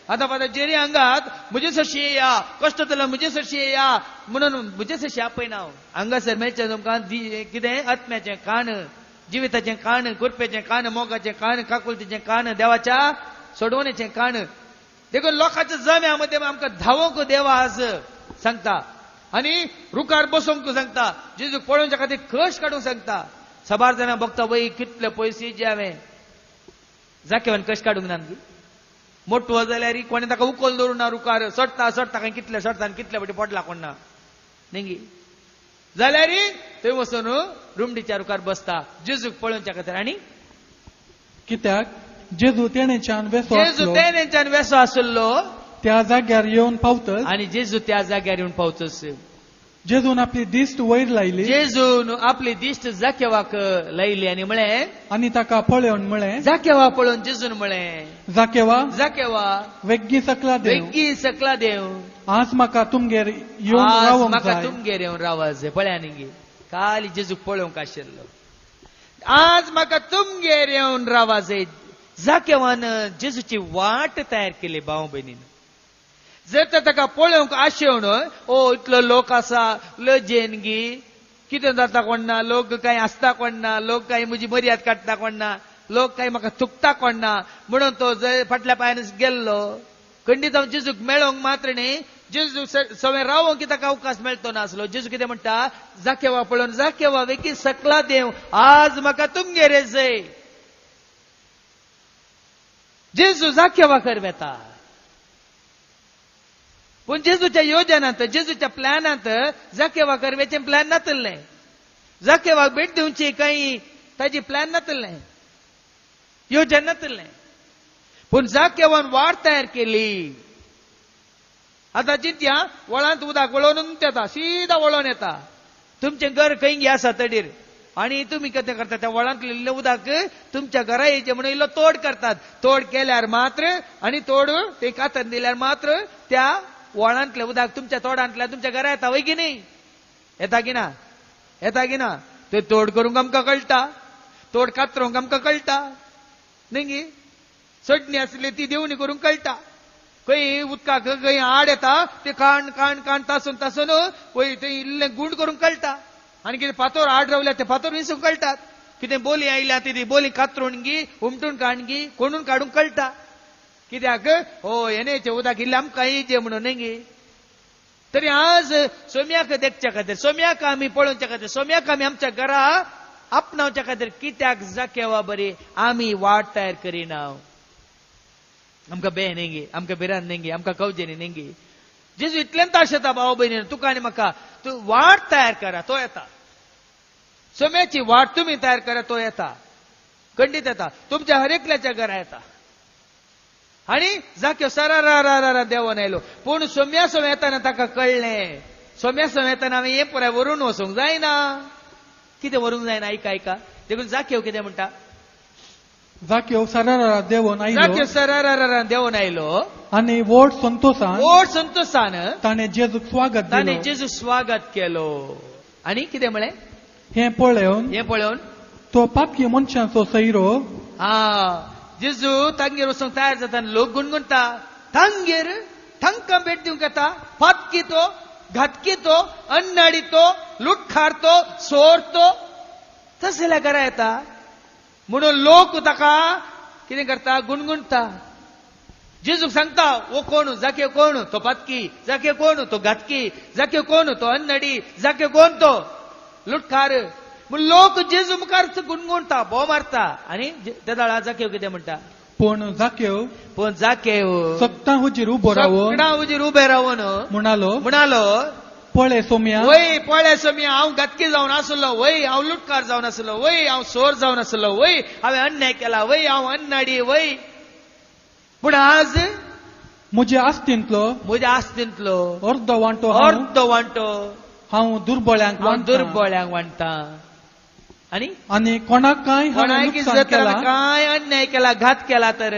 आता फादर जेरी हांगात म्हजे सरशी येया कश्ट जाल्यार म्हजे सरशी येया म्हणून म्हजे सरशी आपयना हांव हांगासर मेळचें तुमकां कितें आत्म्याचें कान जिविताचें कान कुरपेचें कान मोगाचें कान काकुलतेचें कान देवाच्या सोडवणेचें कान देखून लोकांच्या जम्या मध्ये आमकां धावोंक देवा आज सांगता आनी रुखार बसोंक सांगता जेजूक पळोवच्या खातीर कश्ट काडूंक सांगता साबार जाणां बघता वय कितले पयशे जे हांवें जाकेवान कश्ट काडूंक ना मोठो जाल्यार कोणी ताका उखल दवरून ना रुखार सडटा सडटा काय कितले सडटा आनी कितले फावटी पडला कोण ना न्ही जाल्यार थंय वचून रुमडीच्या रुखार बसता जेजूक पळोवच्या खातीर आनी कित्याक जेजू तेणेच्यान वेसो जेजू आसलो तेनेच्यान वेसो आसलो त्या जाग्यार येवन पावतच आनी जेजू त्या जाग्यार येवन पावतस जेजून आपली दिश्ट वयर लायली जेजून आपली दिश्ट जाकेवाक लायली आनी म्हळें आनी ताका पळोवन म्हळें जाकेवा पळोवन जेजून म्हळें जाकेवा जाकेवा वेग्गी सकला देव वेग्गी सकला देव आज म्हाका तुमगेर येवन आज रावंक म्हाका जाय तुमगेर येवन रावच जाय पळया न्ही काल जेजूक पळोवंक आशिल्लो आज म्हाका तुमगेर येवन रावा जाय जाकेवान जेजूची वाट तयार केली भाव भयणीन जर तर ताका पळोवंक आशेवन ओ इतलो लोक आसा लजेनगी कितें जाता कोण ना लोक काय आसता कोण ना लोक काय म्हजी मर्याद काडटा कोण ना लोक काय म्हाका थुकता कोण ना म्हणून तो जर फाटल्या पांयान गेल्लो खंडीत हांव जेजूक मेळोंक मात्र न्ही जेजू सगळें रावोंक ताका अवकाश मेळटो नासलो जेजू कितें म्हणटा जाकेवा पळोवन जाकेवा वेकी सकला देव आज म्हाका तुमगेर येजय जेजू जाकेवा कर वेता पूण जेजूच्या योजनांत जेजूच्या प्लॅनांत जाकेवा करवेचें प्लॅन नासलें जाकेवाक भेट दिवची काही ताजी प्लॅन नासलें योजन नासलें पूण जाकेवान वाट तयार केली आतां चिंतया वळांत उदक वळोवन येता सीदा वळोवन येता तुमचें घर खंय आसा तडीर आनी तुमी कितें करता त्या वळांतलें उदक तुमच्या घरा येचें म्हणून इल्लो तोड करतात तोड केल्यार मात्र आनी तोड ते कातन दिल्यार मात्र त्या वळांतलें उदक तुमच्या तोडांतल्यान तुमच्या घरा येता वय की न्ही येता की ना येता की ना ते तोड करूंक आमकां कळटा तोड कातरूंक आमकां कळटा न्ही चटणी आसली ती देवणी करूंक कळटा खंय उदकाक खंय आड येता ते काण काण काण तासून तासून पळय ते इल्लें गुंड करूंक कळटा आनी कितें फातर आड रावल्या ते फातर विसूंक कळटात कितें बोली आयल्या ती बोली कातरून गी उमटून काण गी कोणून काडूंक कळटा कित्याक हो येनेचें उदक इल्लें आमकां येजे म्हणून न्ही तरी आज सोम्याक देखच्या खातीर सोम्याक आमी पळोवच्या खातीर सोम्याक आमी आमच्या घरा आपणावच्या खातीर कित्याक जाकेवा बरी आमी वाट तयार करिना आमकां बे न्ही आमकां बिरान न्ही आमकां कवजेनी न्ही जेजू इतल्यांत आशेता भाव भयणीन तुका आनी म्हाका तूं वाट तयार करा तो येता सोम्याची वाट तुमी तयार करा तो येता खंडीत येता तुमच्या हर एकल्याच्या घरा येता आनी जाक्यो सरारा देवून आयलो पूण सोम्या सोम्या येताना ताका कळ्ळें सोम्या सोम्या येताना हांवें हें पुराय व्हरून वचूंक जायना कितें व्हरूंक जायना ऐका देखून जाक्यो कितें म्हणटा जाक्यो सरारा देवून आयलो जाक्यो सरारा देवून आयलो आनी व्हड संतोषान व्हड संतोषान ताणें जेजूक स्वागत ताणें दिलो जेजू स्वागत केलो आनी कितें म्हळें हें पळोवन तो पापी मनशांचो सैरो जेजू तांगेर वचूंक तयार जाता आनी लोक गुणगुणटा तांगेर तांकां भेट दिवंक येता पातकी तो घातकी तो अन्नाडी तो लुटखार तो सोर तो तसल्या घरा येता म्हणून लोक ताका कितें करता गुणगुणटा जेजूक सांगता वो कोण जाके कोण तो पातकी जाके कोण तो घातकी जाके कोण तो अन्नाडी जाके कोण तो लुटखार लोक जेजू मुखार गुणगुणता भोव मारता आनी त्या दाळा जाके कितें म्हणटा पूण जाकेव पण जाकेव सक्ता हुजीर उबो रावून सगळा उजीर उभे रावून म्हणालो पळे सोम्या वय पळ्या सोमी हांव गतकी जावन आसलो वय हांव लुटकार जावन आसलो वय हांव सोर जावन आसलो वय हांवें अन्याय केला वय हांव अन्नाडी वय पूण आज म्हज्या आस्तींतलो अर्द वांटो हांव दुर्बळ्यांक वांटा आनी कोणाकाय काय अन्याय केला घात केला तर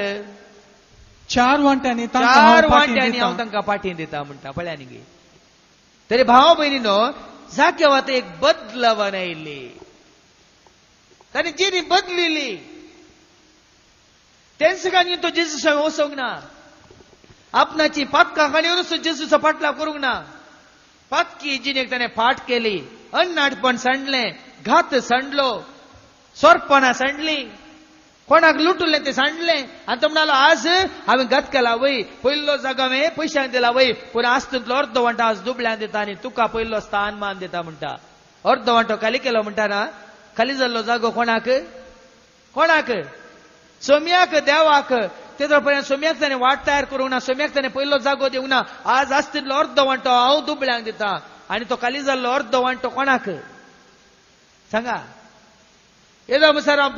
4 वांट्यांनी हांव तांकां पाठीं दिता म्हणटा पळया न्ही गे तरी भाव भयणीनो जाकेव आतां एक बदलावन आयिल्ली ताणी जिणी बदलिली तेन्सकांनी तो जेजूसा वचोंक ना आपणाची पातकां खाणीवरूच जेजूचो पाटलाव करूंक ना पातकी जिणेक ताणें फाट केली अन्नाटपण सांडलें घात सांडलो सोरपणां सांडली कोणाक लुटलें ते सांडलें आनी तो म्हणलो आज हांवें घात केला वय पयलो जागो हांवें पयशांक दिला वय पूण आस्तींतलो अर्द वांटो आज दुबळ्यांक दिता आनी तुका पयलो स्थान मान दिता म्हणटा अर्द वांटो खाली केलो म्हणटा ना खाली जाल्लो जागो कोणाक सोम्याक देवाक तेदो पर्यंत सोम्याक ताणें वाट तयार करूंक ना सोम्याक ताणें पयलो जागो दिवंक ना आज आस्तींतलो अर्द वांटो हांव दुबळ्यांक दिता आनी तो खाली जाल्लो अर्द वांटो कोणाक सांगा येदो म्हणसर हांव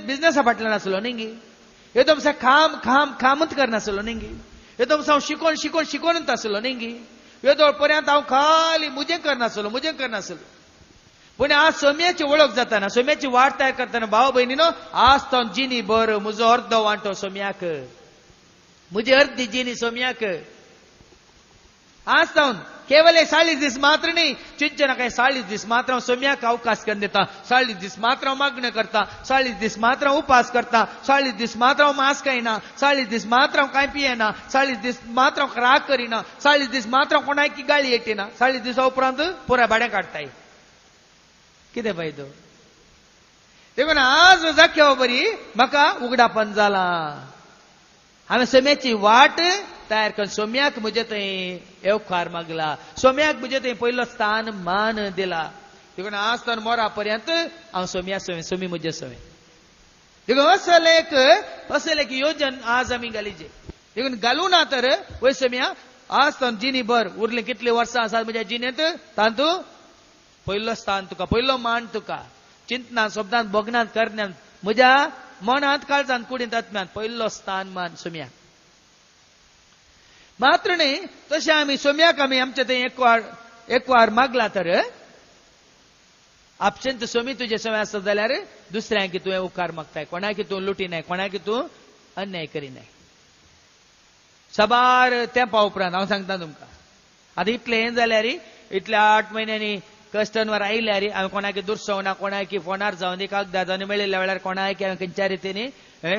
बिझनेसा फाटल्यान आसलो न्ही गे येदो म्हणसर कामच करनासलो न्ही गे येदो म्हणसर हांव शिकोनूच आसलो न्ही गे येदो पर्यंत हांव खाली मुजें करनासलो पूण आज सोम्याची वळख जाताना सोम्याची वाट तयार करताना भाव भयणीनो आज तो जिनी बर म्हजो अर्द वांटो सोम्याक म्हजी अर्दी जिनी सोम्याक आज जावन केवल 40 दीस मात्र न्ही चिंचे नाका 40 दीस मात्र हांव सोम्याक अवकाश करून दिता 40 दीस मात्र हांव मागणें करता 40 दीस मात्र हांव उपास करता 40 दीस मात्र हांव मांस खायना 40 दीस मात्र हांव कांय पियेना 40 दीस मात्र हांव राग करिना 40 दीस मात्र हांव कोणाकी गाळी येटिना 40 दिसा उपरांत पुराय भाडें काडटाय कितें फायदो देखून आज जाकेव बरी म्हाका उगडापण जाला हांवें सोम्याची वाट तयार करून सोम्याक म्हजे थंय येवकार मागला सोम्याक म्हजे थंय पयलो स्थान मान दिला देखून आज तर मोरा पर्यंत हांव सोमी म्हजे सोमे देखून असले एक योजन आज आमी घालीचे देखून घालूं ना तर वय सोम्या आज तर जिनी भर उरले कितले वर्सां आसात म्हज्या जिणेंत तातूं पयलो स्थान तुका पयलो मान तुका चिंतनात शब्दांत भोगनात करण्यात म्हज्या मनांत काळजांत कुडींत आत्म्यांत पयलो स्थान मान सोम्याक मात्र न्ही तशें आमी सोम्याक आमी आमचे थंय एक वार मागला तर आपशेंत सोमी तुजे सोम्या आसत जाल्यार दुसऱ्यांक तुवें उपकार मागताय कोणाक तूं लुटिनाय कोणाक तूं अन्याय करिनाय साबार तेंपा उपरांत हांव सांगता तुमकां आतां इतलें हें जाल्यार इतल्या 8 म्हयन्यांनी कस्टमर आयल्यार हांवें कोणाक दुर्सवना कोणाक फोनार जावन एक कागदादांनी मेळिल्ल्या वेळार कोणाक हांवें खंयच्या रितीनी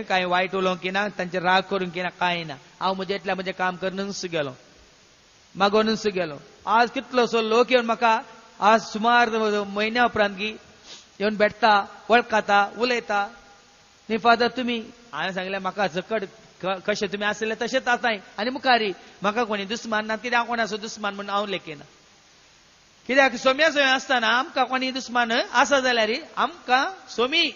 कांय वायट उलोवंक ना तांचे राग करूंक ना कांय ना हांव म्हजें काम करूनच गेलो मागोनूच गेलो आज कितलोसो लोक येवन म्हाका आज सुमार म्हयन्या उपरांत येवन भेटता वळखता उलयता न्ही फादर तुमी हांवें सांगलें म्हाका झकड कशें तुमी आसले तशेंच आताय आनी मुखारी म्हाका कोणी दुस्मान ना कित्याक हांव कोणाचो दुस्मान म्हणून हांव लेखिना कित्याक सोम्या आसतना आमकां कोणी दुस्मान आसा जाल्यार आमकां सोमी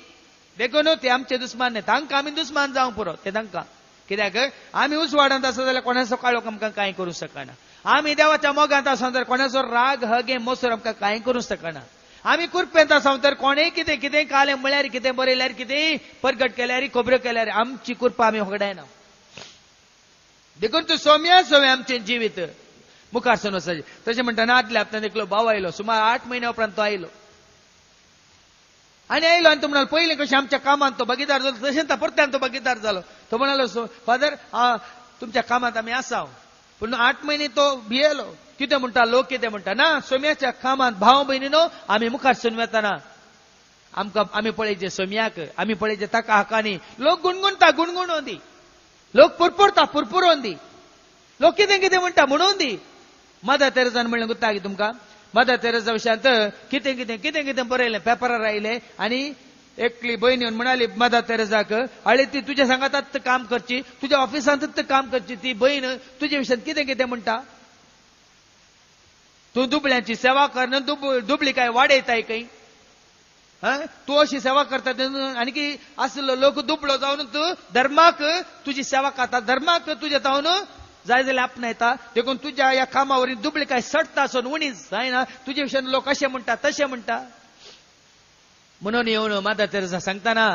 देखून ते आमचे दुस्मान न्ही तांकां आमी दुस्मान जावंक पुरो ते तांकां कित्याक आमी उजवाडांत आसा जाल्यार कोणाचो काळोख आमकां कांय करूंक शकना आमी देवाच्या मोगांत आसा जाल्यार कोणाचो राग हगे मोसोर आमकां कांय करूंक शकना आमी कुरपेंत आसा तर कोणेय कितें कालें म्हळ्यार कितें बरयल्यार कितेंय परगट केल्यार खबऱ्यो केल्यार आमची कुरपा आमी होगडायना देखून तूं सोम्या आमचें जिवीत मुखार सरून वचपाचें तशें म्हणटना आदल्या हप्त्यान एकलो भाव आयलो सुमार 8 म्हयन्या उपरांत तो आयलो आनी तो म्हणालो पयलीं कशें आमच्या कामांत तो भागीदार जालो तशें परत्यान तो भागीदार जालो तो म्हणालो फादर तुमच्या कामांत आमी आसा पूण 8 म्हयने तो भियेलो कितें म्हणटा लोक कितें म्हणटा ना सोम्याच्या कामांत भाव भयणीनो आमी मुखार सरून वेताना आमकां आमी पळयचे सोम्याक आमी पळयचे ताका हाकानी लोक गुणगुणटा गुणगुणोवन दी लोक पुरपुरता पुरपुरोवन दी लोक कितें म्हणटा म्हणून दी मदर तेरेजान म्हणलें गुत्ता की तुमकां मदर तेरेजा विशयांत कितें बरयलें पेपरार आयलें आनी एकली भयण येवन म्हणाली मदर तेरेजाक आळे ती तुज्या सांगाताच काम करची तुज्या ऑफिसांतच काम करची ती भयण तुज्या विशयांत कितें म्हणटा तूं दुबळ्यांची सेवा करन दुबळी काय वाडयताय खंय तू अशी सेवा करता आणखी असलो लोक दुबळो जाऊन तू धर्माक तुझी सेवा करता धर्माक तुझ्या जाऊन जाय जाल्यार आपण येता देखून तुझ्या या कामावरील दुबळे काय सडता असून उणीच जायना तुझ्या विशयान लोक असे म्हणटा तसे म्हणटा म्हणून येऊन मादा तेरेसा सांगताना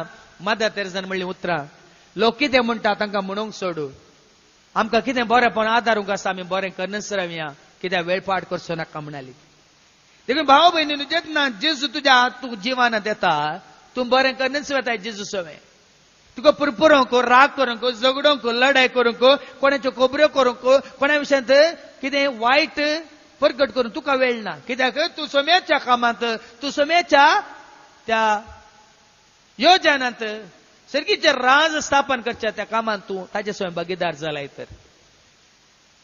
मादा तेरेसान म्हणली उतरां लोक कितें म्हणटा तांकां म्हणूंक सोडू आमकां कितें बरेंपण आदारूंक आसा आमी बरें करनच रावया कित्याक वेळपाट करचो नाका म्हणाली देखून भाव भयणीनो जेन्ना जेजू तुज्या तूं जिवानांत येता तूं बरें करनच वता जेजू सवें तुका पुरपुरोंक राग करूंक झगडोंक लढाई करूंक कोणाच्यो खबऱ्यो करूंक कोणा विशयांत कितें वायट प्रगट करूंक तुका वेळ ना कित्याक तूं सोम्याच्या कामांत तूं सोम्याच्या त्या योजनांत सर्गीचे राज स्थापन करच्या त्या कामांत तूं ताचे स्वयं भागीदार जालाय तर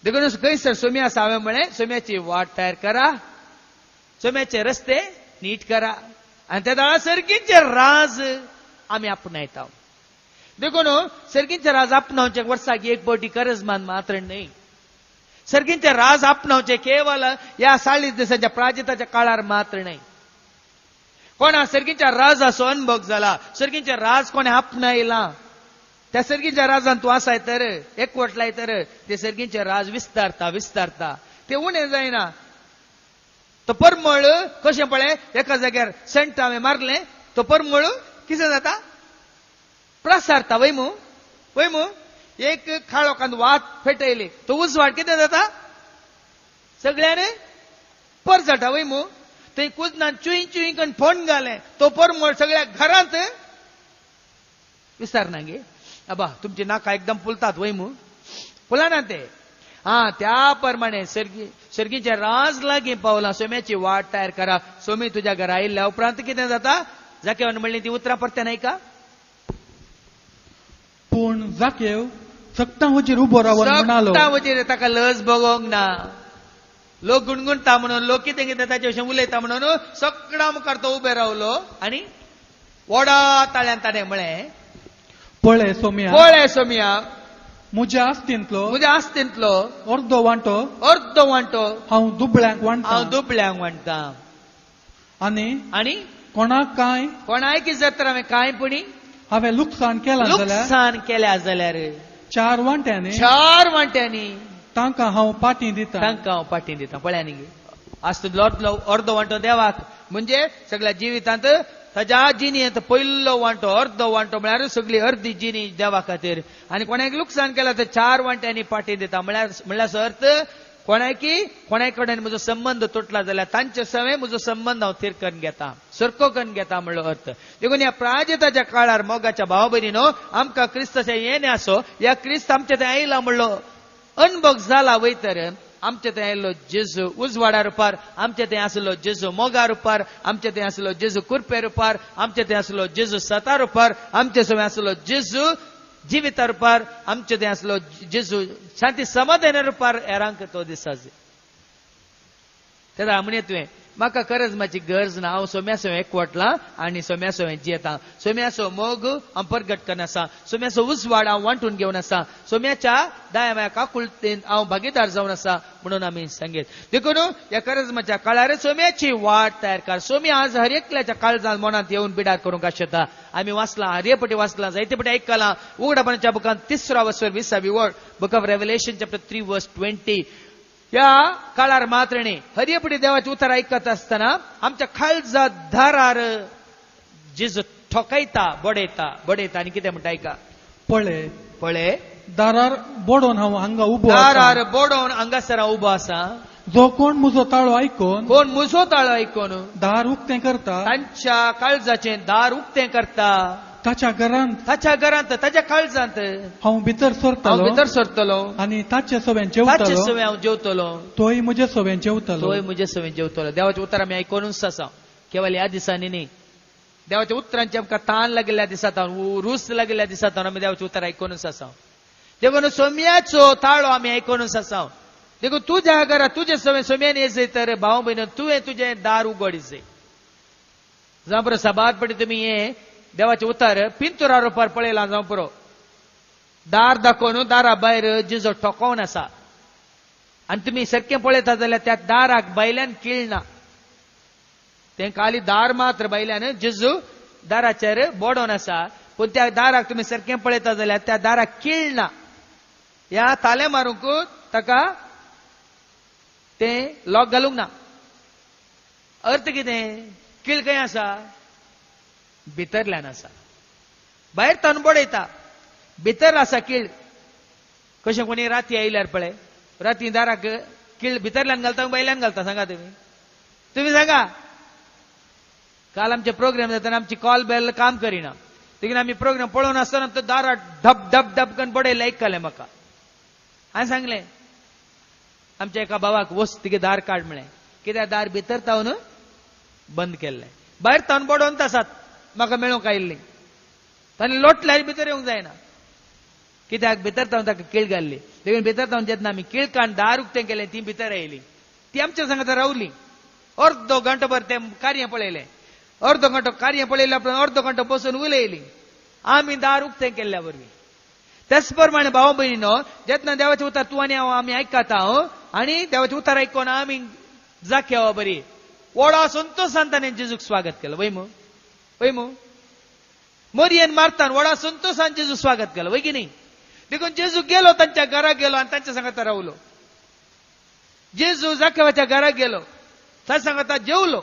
देखून खंयसर सोम्या आसा हांवें म्हळें सोम्याची वाट तयार करा सोम्याचे रस्ते नीट करा आनी त्या दाळा सर्गीचे राज आमी आपणायता देखून सर्गीचे राज आपणावचे वर्साक एक पावटी करजमान मात्र न्हय सर्गीचे राज आपणावचे केवळ या 40 दिसांच्या प्राजिताच्या काळार मात्र न्हय कोणा सर्गीच्या राजाचो अनुभव जाला सर्गीचे राज कोणे आपणायला त्या सर्गीच्या राजान तूं आसाय तर एकवटलाय तर ते सर्गीचे राज विस्तारता ते उणें जायना तो परमळ कशें पळय एका जाग्यार सेंट हांवें मारलें तो परमळ कितें जाता प्रसारता वयमू एक खाळोकांत वाट पेटयली तो उजवाड कितें जाता सगळ्यान परजटा वयमू थंय कुजनान चुई करून फोन घालें तो परमळ सगळ्या घरांत विस्तारना गे अबा तुमची नाका एकदम फुलतात वयमू फुलाना ते त्या प्रमाणे सर्गीचे राज लागीं पावला सोम्याची वाट तयार करा सोमी तुज्या घरा आयिल्ल्या उपरांत कितें जाता जाकेवन म्हणली ती उतरां परते न्हय का पूण जाकेव सक्तावचेर उबो रावन म्हणालो सक्तावचेर ताका लज बगोंक ना लोक गुणगुणता म्हणून लोक कितें कितें ताचे विशयी उलयता म्हणून सगळा मुखार तो उबे रावलो आनी व्हडा ताळ्यान ताणें म्हळें पळय सोम्या म्हज्या आस्तींतलो अर्दो वांटो हांव दुबळ्यांक वांटता आनी कोणाक कितें जाता हांवें कांयपणी हांवें लुकसाण केल्या जाल्यार 4 वांट्यांनी तांकां हांव पाटी दितां पळया न्ही आस्तलो अर्दो वांटो देवाक म्हणजे सगळ्या जिवितांत ताच्या जिणेंत पयलो वांटो अर्दो वांटो म्हळ्यार सगळी अर्दी जिणी देवा खातीर आनी कोणाक लुकसाण केला तर 4 वांट्यांनी पाटी दिता म्हळ्यार अर्थ कोणाय कडेन म्हजो संबंध तुटला जाल्यार तांचे सवे म्हजो संबंध हांव तिरकन घेता सरको करून घेता म्हणलो अर्थ देखून ह्या प्राजिताच्या काळार मोगाच्या भाव भयणीनो आमकां क्रिस्ताचे येणे आसो या क्रिस्त आमचे थंय आयला म्हणलो अनुभव जाला वयतर आमचे थंय आयिल्लो जेजू उजवाडा रुपार आमचे थंय आसलो जेजू मोगा रुपार आमचे थंय आसलो जेजू कुरपे रुपार आमचे थंय आसलो जेजू सता रुपार आमचे सवे आसलो जेजू जिविता रुपार आमचे थंय आसलो जेजू शांती समाधाना रुपार हेरांक तो दिसाचे तेदा म्हणय तुवें म्हाका करजमाची गरज ना हांव सोम्यासो एकवटलां आनी सोम्यासो जियेतां सोम्यासो मोग हांव प्रगट करन आसा सोम्यासो उजवाड हांव वांटून घेवन आसा सोम्याच्या दाया माया काकुळतेन हांव भागीदार जावन आसा म्हणून आमी सांगीत देखून ह्या करजमाच्या काळार सोम्याची वाट तयार कर सोम्या आज हर एकल्याच्या काळजांत मनांत येवन बिडार करूंक शकता आमी वाचलां हरयेपटी वाचलां जायते पटी आयकलां उगडापणाच्या बुकांत 3रा वचर 20वी वड बुक ऑफ रेव्हलेशन चॅप्टर 3 वर्स 20 या काळार मात्र न्ही हरयेपटी देवाची उतर आयकत आसतना आमच्या खालजा दारार जेजू ठोकयता बडयता आनी कितें म्हणटा आयका पळय दारार बोडोवन हांव हांगा उबो दारार बोडोवन हांगासर उबो आसा जो कोण म्हजो ताळो आयकोन दार उक्तें करता तांच्या काळजाचें दार उक्तें करता ताच्या घरांत ताच्या काळजांत हांव भितर सरतलो आनी ताचे सवें जेवतलो तोय म्हजे सवें जेवतलो देवाचें उतर आमी आयकोनूच आसा केवळ ह्या दिसांनी न्ही देवाच्या उतरांची आमकां ताण लागिल्ल्या दिसांत रूस लागिल्ल्या दिसांत आमी देवाचें उतर आयकोनूच आसा देखून सोम्याचो ताळो आमी आयकोनूच आसा देखून तुज्या घरा तुजे सवें सोम्यान येजय तर भाव भयण तुवें तुजें दार उगडीचय जावं पुरो सबात पटी तुमी हें देवाचे उतर पिंतुरा रुपार पळयला जावं पुरो दार दाखोवन दारा भायर जेजू ठोकोवन आसा आनी तुमी सारकें पळयता जाल्यार त्या दाराक भायल्यान किळ ना ते खाली दार मात्र बायल्यान जेजू दाराचेर बोडोन आसा पण त्या दाराक तुम्ही सारखें पळयता जाल्यार त्या दाराक खीळ ना ह्या ताले मारूंक ताका ते लॉक घालूंक ना अर्थ कितें खीळ खंय आसा भितरल्यान आसा भायर तनबोड येता भितर आसा खीळ कशें कोणी राती आयल्यार पळय राती दाराक खीळ भितरल्यान घालता भायल्यान घालता सांगा तुम्ही सांगा काल आमचे प्रोग्राम जाताना आमची कॉल बेल काम करिना देखीन आम्ही प्रोग्राम पळोवन आसतना तो दारात ढप ढप ढप करून बडयलें आयकलें म्हाका हांवें सांगलें आमच्या एका भावाक वच तिगे दार काड म्हळें कित्याक दार भितर तावन बंद केल्लें भायर तावन बडोवन आसात म्हाका मेळूंक आयिल्लीं ताणें लोटल्यार भितर येवंक जायना कित्याक भितर तावन ताका खीळ घाल्ली देखून भितर तावन जेन्ना आमी खीळ काडून दार उक्तें केलें ती भितर आयली ती आमच्या सांगात रावली अर्दो घंटोभर तें कार्य पळयलें अर्दो घंटो कार्य पळयल्या उपरांत अर्दो घंटो बसून उलयली आमी दार उक्तें केल्ल्या वरवीं त्याच प्रमाणे भाव भयणीनो जेन्ना देवाचें उतर तूं आनी हांव आमी आयकता आनी देवाचें उतर आयकून आमी जाख्या बरी व्हडा संतोशान ताणें जेजूक स्वागत केलं वय मू मोरयेन मारतान व्हडा संतोशान जेजू स्वागत केलं वय की न्ही देखून जेजू गेलो तांच्या घराक गेलो आनी तांच्या सांगात रावलो जेजू जाख्याच्या घराक गेलो थंय सांगात जेवलो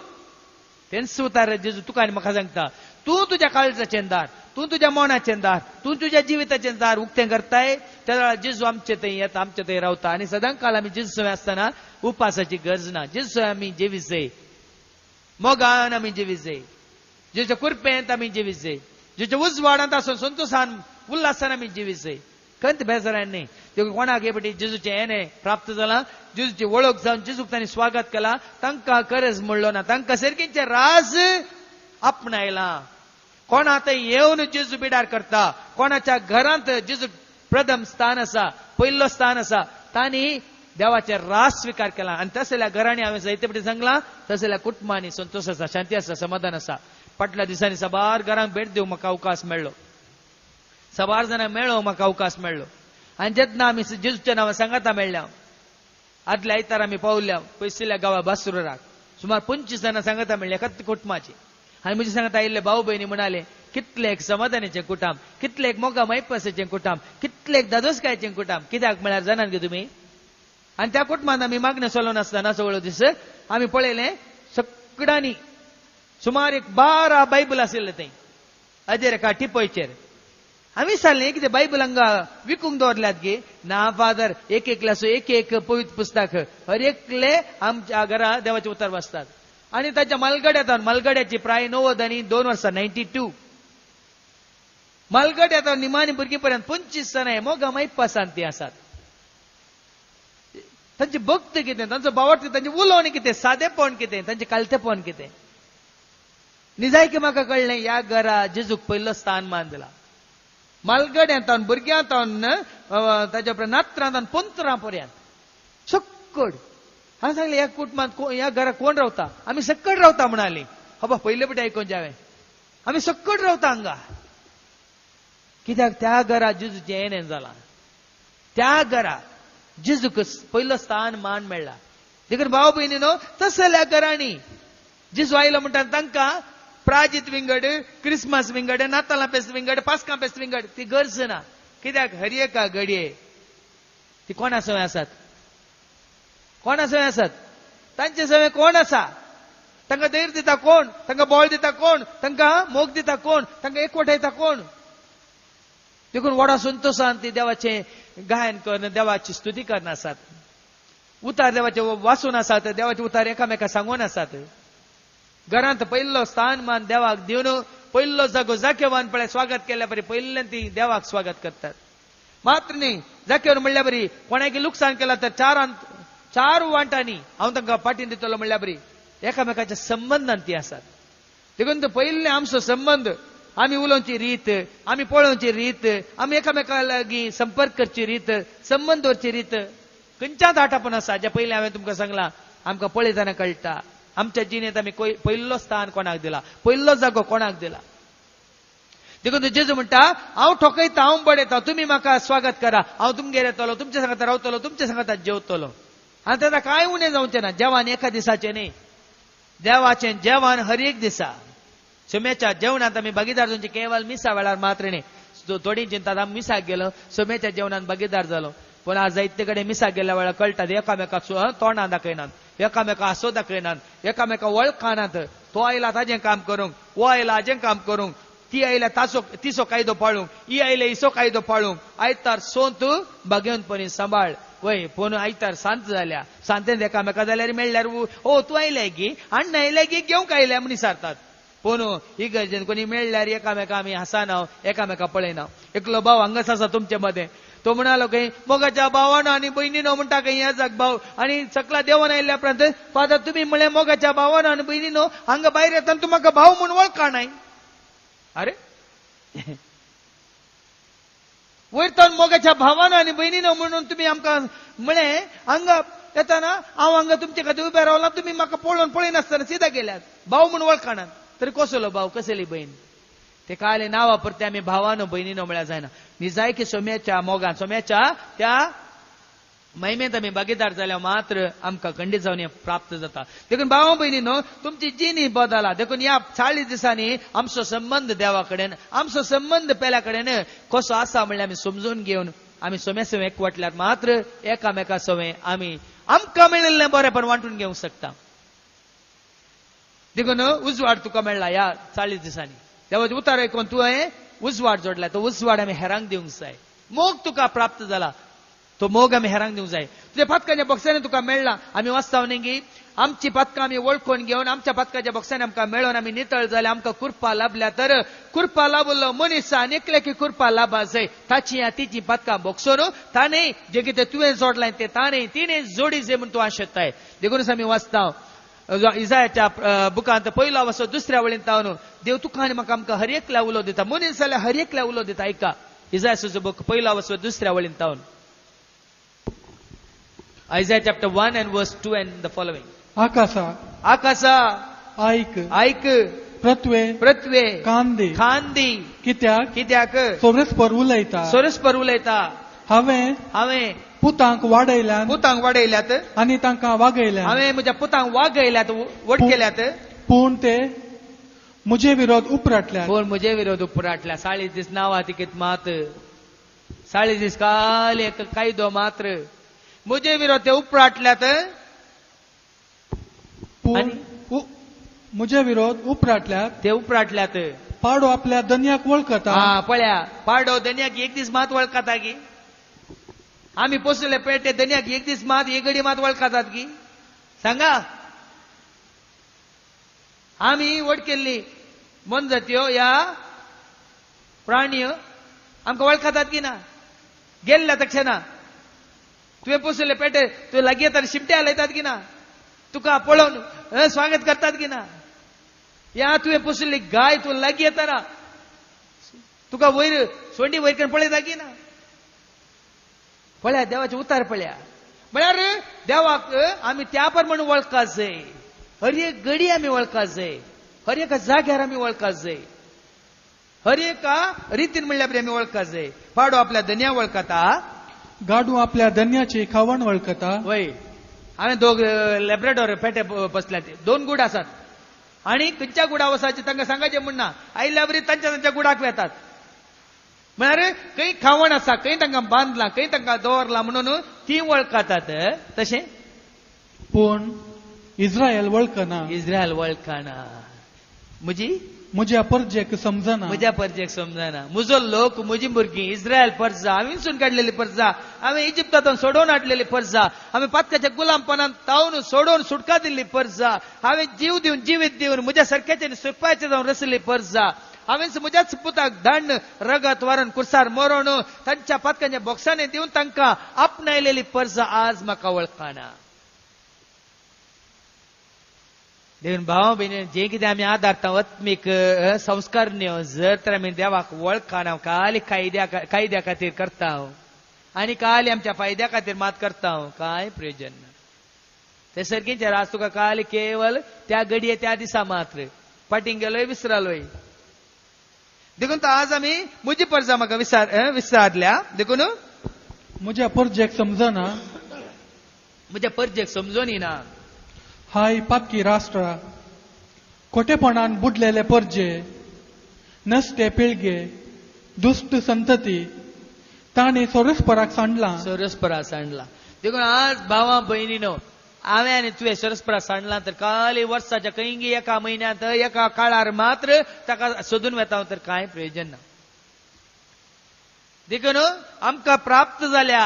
तेंच उतार जेजू तुका आनी म्हाका सांगता तूं तुज्या काळजाचें दार तूं तुज्या मोनाचें दार तूं तुज्या जिविताचें दार उक्तें करताय त्या वेळार जेजू आमचे थंय येता आमचे थंय रावता आनी सदां काल आमी जेजू सवय आसतना उपासाची गरज ना जेजू सवय आमी जेवीत जाय मोगान आमी जेवीत जाय जेजूच्या कुरपेंत आमी जेवीत जाय जेजूच्या उजवाडांत आसून संतोशान उल्हासान आमी जेवीत जाय खंत बेजारान न्ही देखून कोणाक हे फावटी जेजूचें हें प्राप्त जालां जेजूची वळख जावन जेजूक तांणी स्वागत केलां तांकां गरज म्हणलो ना तांकां सेरकींचे राज आपणायलां कोणा थंय येवन जेजू बिडार करता कोणाच्या घरांत जेजू प्रथम स्थान आसा पयलो स्थान आसा तांणी देवाचे राज स्वीकार केला आनी तसल्या घरांनी हांवें जायते फावटी सांगलां तसल्या कुटुंबांनी संतोश आसा शांती आसा समाधान आसा फाटल्या दिसांनी साबार घरांक भेट दिवंक म्हाका अवकाश मेळ्ळो साबार जाणांक मेळ्ळो म्हाका अवकाश मेळ्ळो आनी जेन्ना आमी जेजूच्या नांवां सांगाता मेळ्ळ्या आदल्या आयतार आमी पावल्या पयसल्या गांवा बासुराक सुमार 25 जाणां सांगाता मेळ्ळ्या एकाच कुटुंबाची आनी म्हजे सांगात आयिल्ले भाऊ भयणी म्हणाले कितलेक समाधानाचें कुटुंब कितलेक मोगा मैपसाचें कुटुंब कितलेक दादोसकायचें कुटुंब कित्याक म्हळ्यार जाणात गे तुमी आनी त्या कुटुंबान आमी मागणें चलोवन आसतना सगळो दीस आमी पळयलें सगळ्यांनी सुमार 12 बायबल आशिल्ले थंय हाजेर एका टिपयचेर आमी विचारलें कितें बायबल हांगा विकूंक दवरल्यात गे ना फादर एक आसूं एक पवित्र पुस्तक हर एकले आमच्या घरा देवाचे उतर वाचतात आनी ताच्या मालगड्यात मालगड्याची प्राय 90 आनी 2 वर्सां 92 मालगड्यात निमाणी भुरगीं पर्यंत 25 जाणां मोगा मैपासान ती आसात तांची भक्त कितें तांचो बावट कितें तांचें उलोवण कितें सादेपण कितें तांचें कालतेपण कितें निजायकी म्हाका कळ्ळें ह्या घरा जेजूक पयलो स्थान मानला मालगड्यांत भुरग्यांत ताच्या उपरांत नात्रांत पंतरां पर्यंत सक्कड हांवें सांगलें ह्या कुटुंबांत ह्या घराक कोण रावता आमी सक्कड रावता म्हणाली हबा पयले फावटी आयकून जावें आमी सक्कड रावता हांगा कित्याक त्या घरा जेजूचें येणें जालां त्या घरा जेजूक पयलो स्थान मान मेळ्ळा देखून भाव भयणीनो तसल्या घरांनी जेजू आयलो म्हणटा तांकां प्राजीत विंगड क्रिसमस विंगड नातालां फेस्त विंगड पास्कां फेस्त विंगड ती गरज ना कित्याक हर एका घडये ती कोणा सवय आसात कोणा सवय आसात तांचे सवय कोण आसा तांकां धैर्य दिता कोण तांकां बळ दिता कोण तांकां मोग दिता कोण तांकां एकवटायता कोण देखून व्हडा संतोशान ती देवाचें गायन करून देवाची स्तुती करन आसात उतार देवाचे वाचून आसात देवाचे उतार एकामेका सांगून आसात घरांत पयलो स्थान मान देवाक दिवन पयलो जागो जाकेवान पळय स्वागत केल्या बरी पयल्यान ती देवाक स्वागत करतात मात्र न्ही जाकेवर म्हणल्या बरी कोणाकी लुकसाण केला तर 4 वांटांनी हांव तांकां पाटीन दितलो म्हणल्या बरी एकामेकाच्या संबंधान ती आसात देखून पयले आमचो संबंध आमी उलोवची रीत आमी पळोवची रीत आमी एकामेका लागीं संपर्क करची रीत संबंध दवरची रीत खंयच्याच आटापण आसा जे पयलीं हांवें तुमकां सांगलां आमकां पळयतना कळटा आमच्या जिणेंत आमी पयलो स्थान कोणाक दिला पयलो जागो कोणाक दिला देखून जेजू म्हणटा हांव ठोकयता हांव बडयता तुमी म्हाका स्वागत करा हांव तुमगेर येतलो तुमच्या सांगात रावतलो तुमच्या सांगात जेवतलो आनी ताका कांय उणें जावचें ना जेवण एका दिसाचें न्ही देवाचें जेवण हर एक दिसा सोम्याच्या जेवणात आमी भागीदार जावचे केवळ मिसा वेळार मात्र न्ही थोडी चिंतात आमी मिसाक गेलो सोम्याच्या जेवणात भागीदार जालो पण आज जायते कडेन मिसाक गेल्या वेळार कळटात एकामेकाक तोंडां दाखयनात एकामेका आसो दाखयनात एकामेका वळखानात तो आयला ताजें काम करूंक वो आयला हाजें काम करूंक ती आयल्या तिसो कायदो पाळूंक ही आयले इसो कायदो पाळूंक आयतार सोंत बागेवनपणी सांबाळ वय पूण आयतार सांत जाल्या सांतेन एकामेका जाल्यार मेळ्ळ्यार ओ तूं आयलें गी अण्ण आयलें गी घेवंक आयलें म्हण विचारतात पूण ही गरजेन कोणी मेळ्ळ्यार एकामेका आमी हांसना एकामेका पळयना एकलो भाव हांगाच आसा तुमचे मदें तो म्हणालो खंय मोगाच्या भावानो आनी भयणीनो म्हणटा खंय हे जाग भाव आनी सकला देवान आयल्या उपरांत फादर तुमी म्हळें मोगाच्या भावानो आनी भयणीनो हांगा भायर येतना तूं म्हाका भाव म्हूण वळखा नाय अरे वयरतान मोगाच्या भावानो आनी भयणीनो म्हणून तुमी आमकां म्हळें हांगा येताना हांव हांगा तुमचे खातीर उबे रावला तुमी म्हाका पळोवन पळयनासतना सिधा गेल्यात भाव म्हूण वळखनात तरी कसलो भाव कसली बहीण ते काले नांवा परते आमी भावानो भयणीनो म्हळ्यार जायना न्ही जाय की सोम्याच्या मोगान सोम्याच्या त्या महिमेंत आमी भागीदार जाल्यार मात्र आमकां खंडीत जावन प्राप्त जाता देखून भावा भयणीनो तुमची जीण बदला देखून ह्या 40 दिसांनी आमचो संबंध देवा कडेन आमचो संबंध पेल्या कडेन कसो आसा म्हणल्यार आमी समजून घेवन आमी सोम्या सवें एकवटल्यार मात्र एकामेका सवें आमी आमकां मेळिल्लें बरेंपण वांटून घेवंक शकता देखून उजवाड तुका मेळ्ळा ह्या 40 दिसांनी देवाचें उतार आयकून तुवें उजवाड जोडला तो उजवाड आमी हेरांक दिवंक जाय मोग तुका प्राप्त जाला तो मोग आमी हेरांक दिवंक जाय तुज्या पथकाच्या बॉक्सांनी तुका मेळ्ळा आमी वाचता न्ही आमची पथकां आमी वळखून घेवन आमच्या पथकाच्या बॉक्सांनी आमकां मेळोन आमी नितळ जाल्यार आमकां कुरपा लाभल्या तर कुरपा लाभलो मनीसान एकले की कुरपा लाभा जाय ताची तिची पथकां बॉक्सोन ताणें जे कितें तुवें जोडलां तें ताणें तिणें जोडी जे म्हूण तूं आशेताय देखूनच आमी वाचता इसायाच्या बुकांत पयलो वचो दुसऱ्या वळीन तावन देव तुका आनी म्हाका आमकां हर एकल्या उलो दिता मनीस जाल्यार हर एकल्या उलो दिता ऐका इसायाचो बूक पयलो वचो दुसऱ्या वळीन तावन Isaiah chapter 1 and verse 2 and the following. आकाशा ऐक ऐक पृथ्वे खांदी कित्याक सोरसपर उलयता हांवें पुतांक वाडयल्यात आनी तांकां वागयल्यात हांवें म्हज्या पुतांक वागयल्यात वट केल्यात पूण ते म्हजे विरोध उपराटल्यात 40 दीस नांवां तिकीत मात 40 दीस काल एक कायदो मात्र म्हजे विरोध ते उपराटल्यात म्हजे विरोध उपराटल्यात पाडो आपल्या दन्याक वळखता पळया पाडो दन्याक एक दीस मात वळखता गी आमी पोसले पेटे दन्याक एक दीस मात एक घडी मात वळखतात गी सांगा आमी वट केल्ली मन जात्यो ह्या प्राणी आमकां वळखतात की ना गेल्ल्या तक्षणा तुवें पोसले पेटे तुवें लागीं येताना शिमटे हालयतात की ना तुका पळोवन स्वागत करतात की ना या तुवें पोसली गाय तूं लागीं येताना तुका वयर सोंडी वयर करून पळयता की ना पळया देवाचे उतार पळया म्हळ्यार देवाक आमी त्या प्रमाणे वळखा जाय हर एक घडी आमी वळखा जाय हर एका जाग्यार आमी वळखा जाय हर एका रितीन म्हणल्यार आमी वळखा जाय पाडो आपल्या धन्या वळखता गाडू आपल्या धन्याची खावण वळखता वय हांवें दोग लॅब्राडोर पेटे बसल्यात 2 गूड आसात आनी खंयच्या गुडा वसाचे तांकां सांगायचें म्हणना आयल्या बरी तांच्या गुडाक वेतात म्हळ्यार खंय खावण आसा खंय तांकां बांदलां खंय तांकां दवरलां म्हणून ती वळखतात तशें पूण इस्रायल वळखना म्हज्या परजेक समजना म्हजो लोक म्हजी भुरगीं इस्रायल परजा हांवें विंचून काडलेली परजा हांवें इजिप्तांतून सोडोवन हाडलेली परजा हांवें पातकाच्या गुलामपणान तावन सोडोवन सुटका दिल्ली परजा हांवें जीव दिवन जिवीत दिवन म्हज्या सारक्याचे सुरपाचे जावन रचली परजा हांवें म्हज्याच पुताक धाडून रगत वारून कुर्सार मरोवन तांच्या पातकाच्या बॉक्सांनी दिवन तांकां आपणायलेली परजा आज म्हाका वळखना देखून भावा भयणी जे कितें आमी आदारता आत्मीक संस्कार जर तर आमी देवाक वळखना खाली कायद्या खातीर करता आनी खाली आमच्या फायद्या खातीर मात करता कांय प्रयोजन ना ते सर्गींचेर आज तुका खाली केवळ त्या घडये त्या दिसा मात्र फाटींग गेलोय विसरालोय देखून आज आमी म्हजी परजा म्हाका विसरल्या देखून म्हज्या परजेक समजना म्हज्या परजेक समजून येना हाय पातकी राष्ट्र खोटेपणान बुडलेले परजे, नसते पिळगे, दुष्ट संतती ताणे सरस्पराक सांडला. सरस्परा सांडला. देखून आज भावा बहिणीनो, हांवें आनी तुवें सरस्परा सांडला तर खाली वर्साच्या कैंगी एका म्हयन्यांत एका काळार मात्र ताका सोदून वेता तर कांय प्रयोजन ना. देखून आमकां प्राप्त जाल्या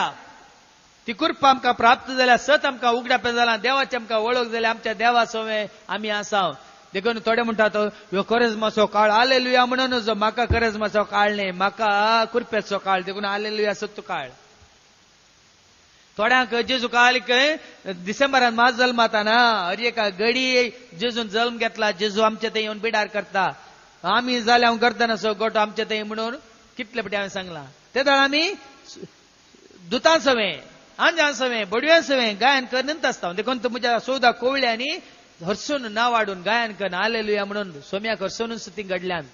ती कृपा आमकां प्राप्त जाल्या, सत आमकां उगडाप जाला, देवाची आमकां वळख जाल्या, आमच्या देवा सोवे आमी आसाव. देखून थोडे म्हणटात ह्यो करेजमाचो काळ, हालेलुया म्हणून म्हाका करेजमाचो काळ न्ही, म्हाका कृपेचो काळ. देखून हालेलुया सत्तू काळ. थोड्यांक जेजू कालीक डिसेंबरान माझ जल्माता ना, हर एका घडी जेजून जल्म घेतला, जेजू आमच्या थंय येवन बिडार करता. आमी जाल्या हांव करतना सो गोटो आमच्या थंय म्हणून कितले फावटी हांवें सांगला. ते दाळ आमी दुतां सवें, आंजां सवें, बडव्यां सवें गायन करीत आसता. देखून तुमच्या सौदा कोवळ्यांनी हरसून ना वाडून गायन कर हालेलुया म्हणून सोम्याक हरसून ती घडल्यान.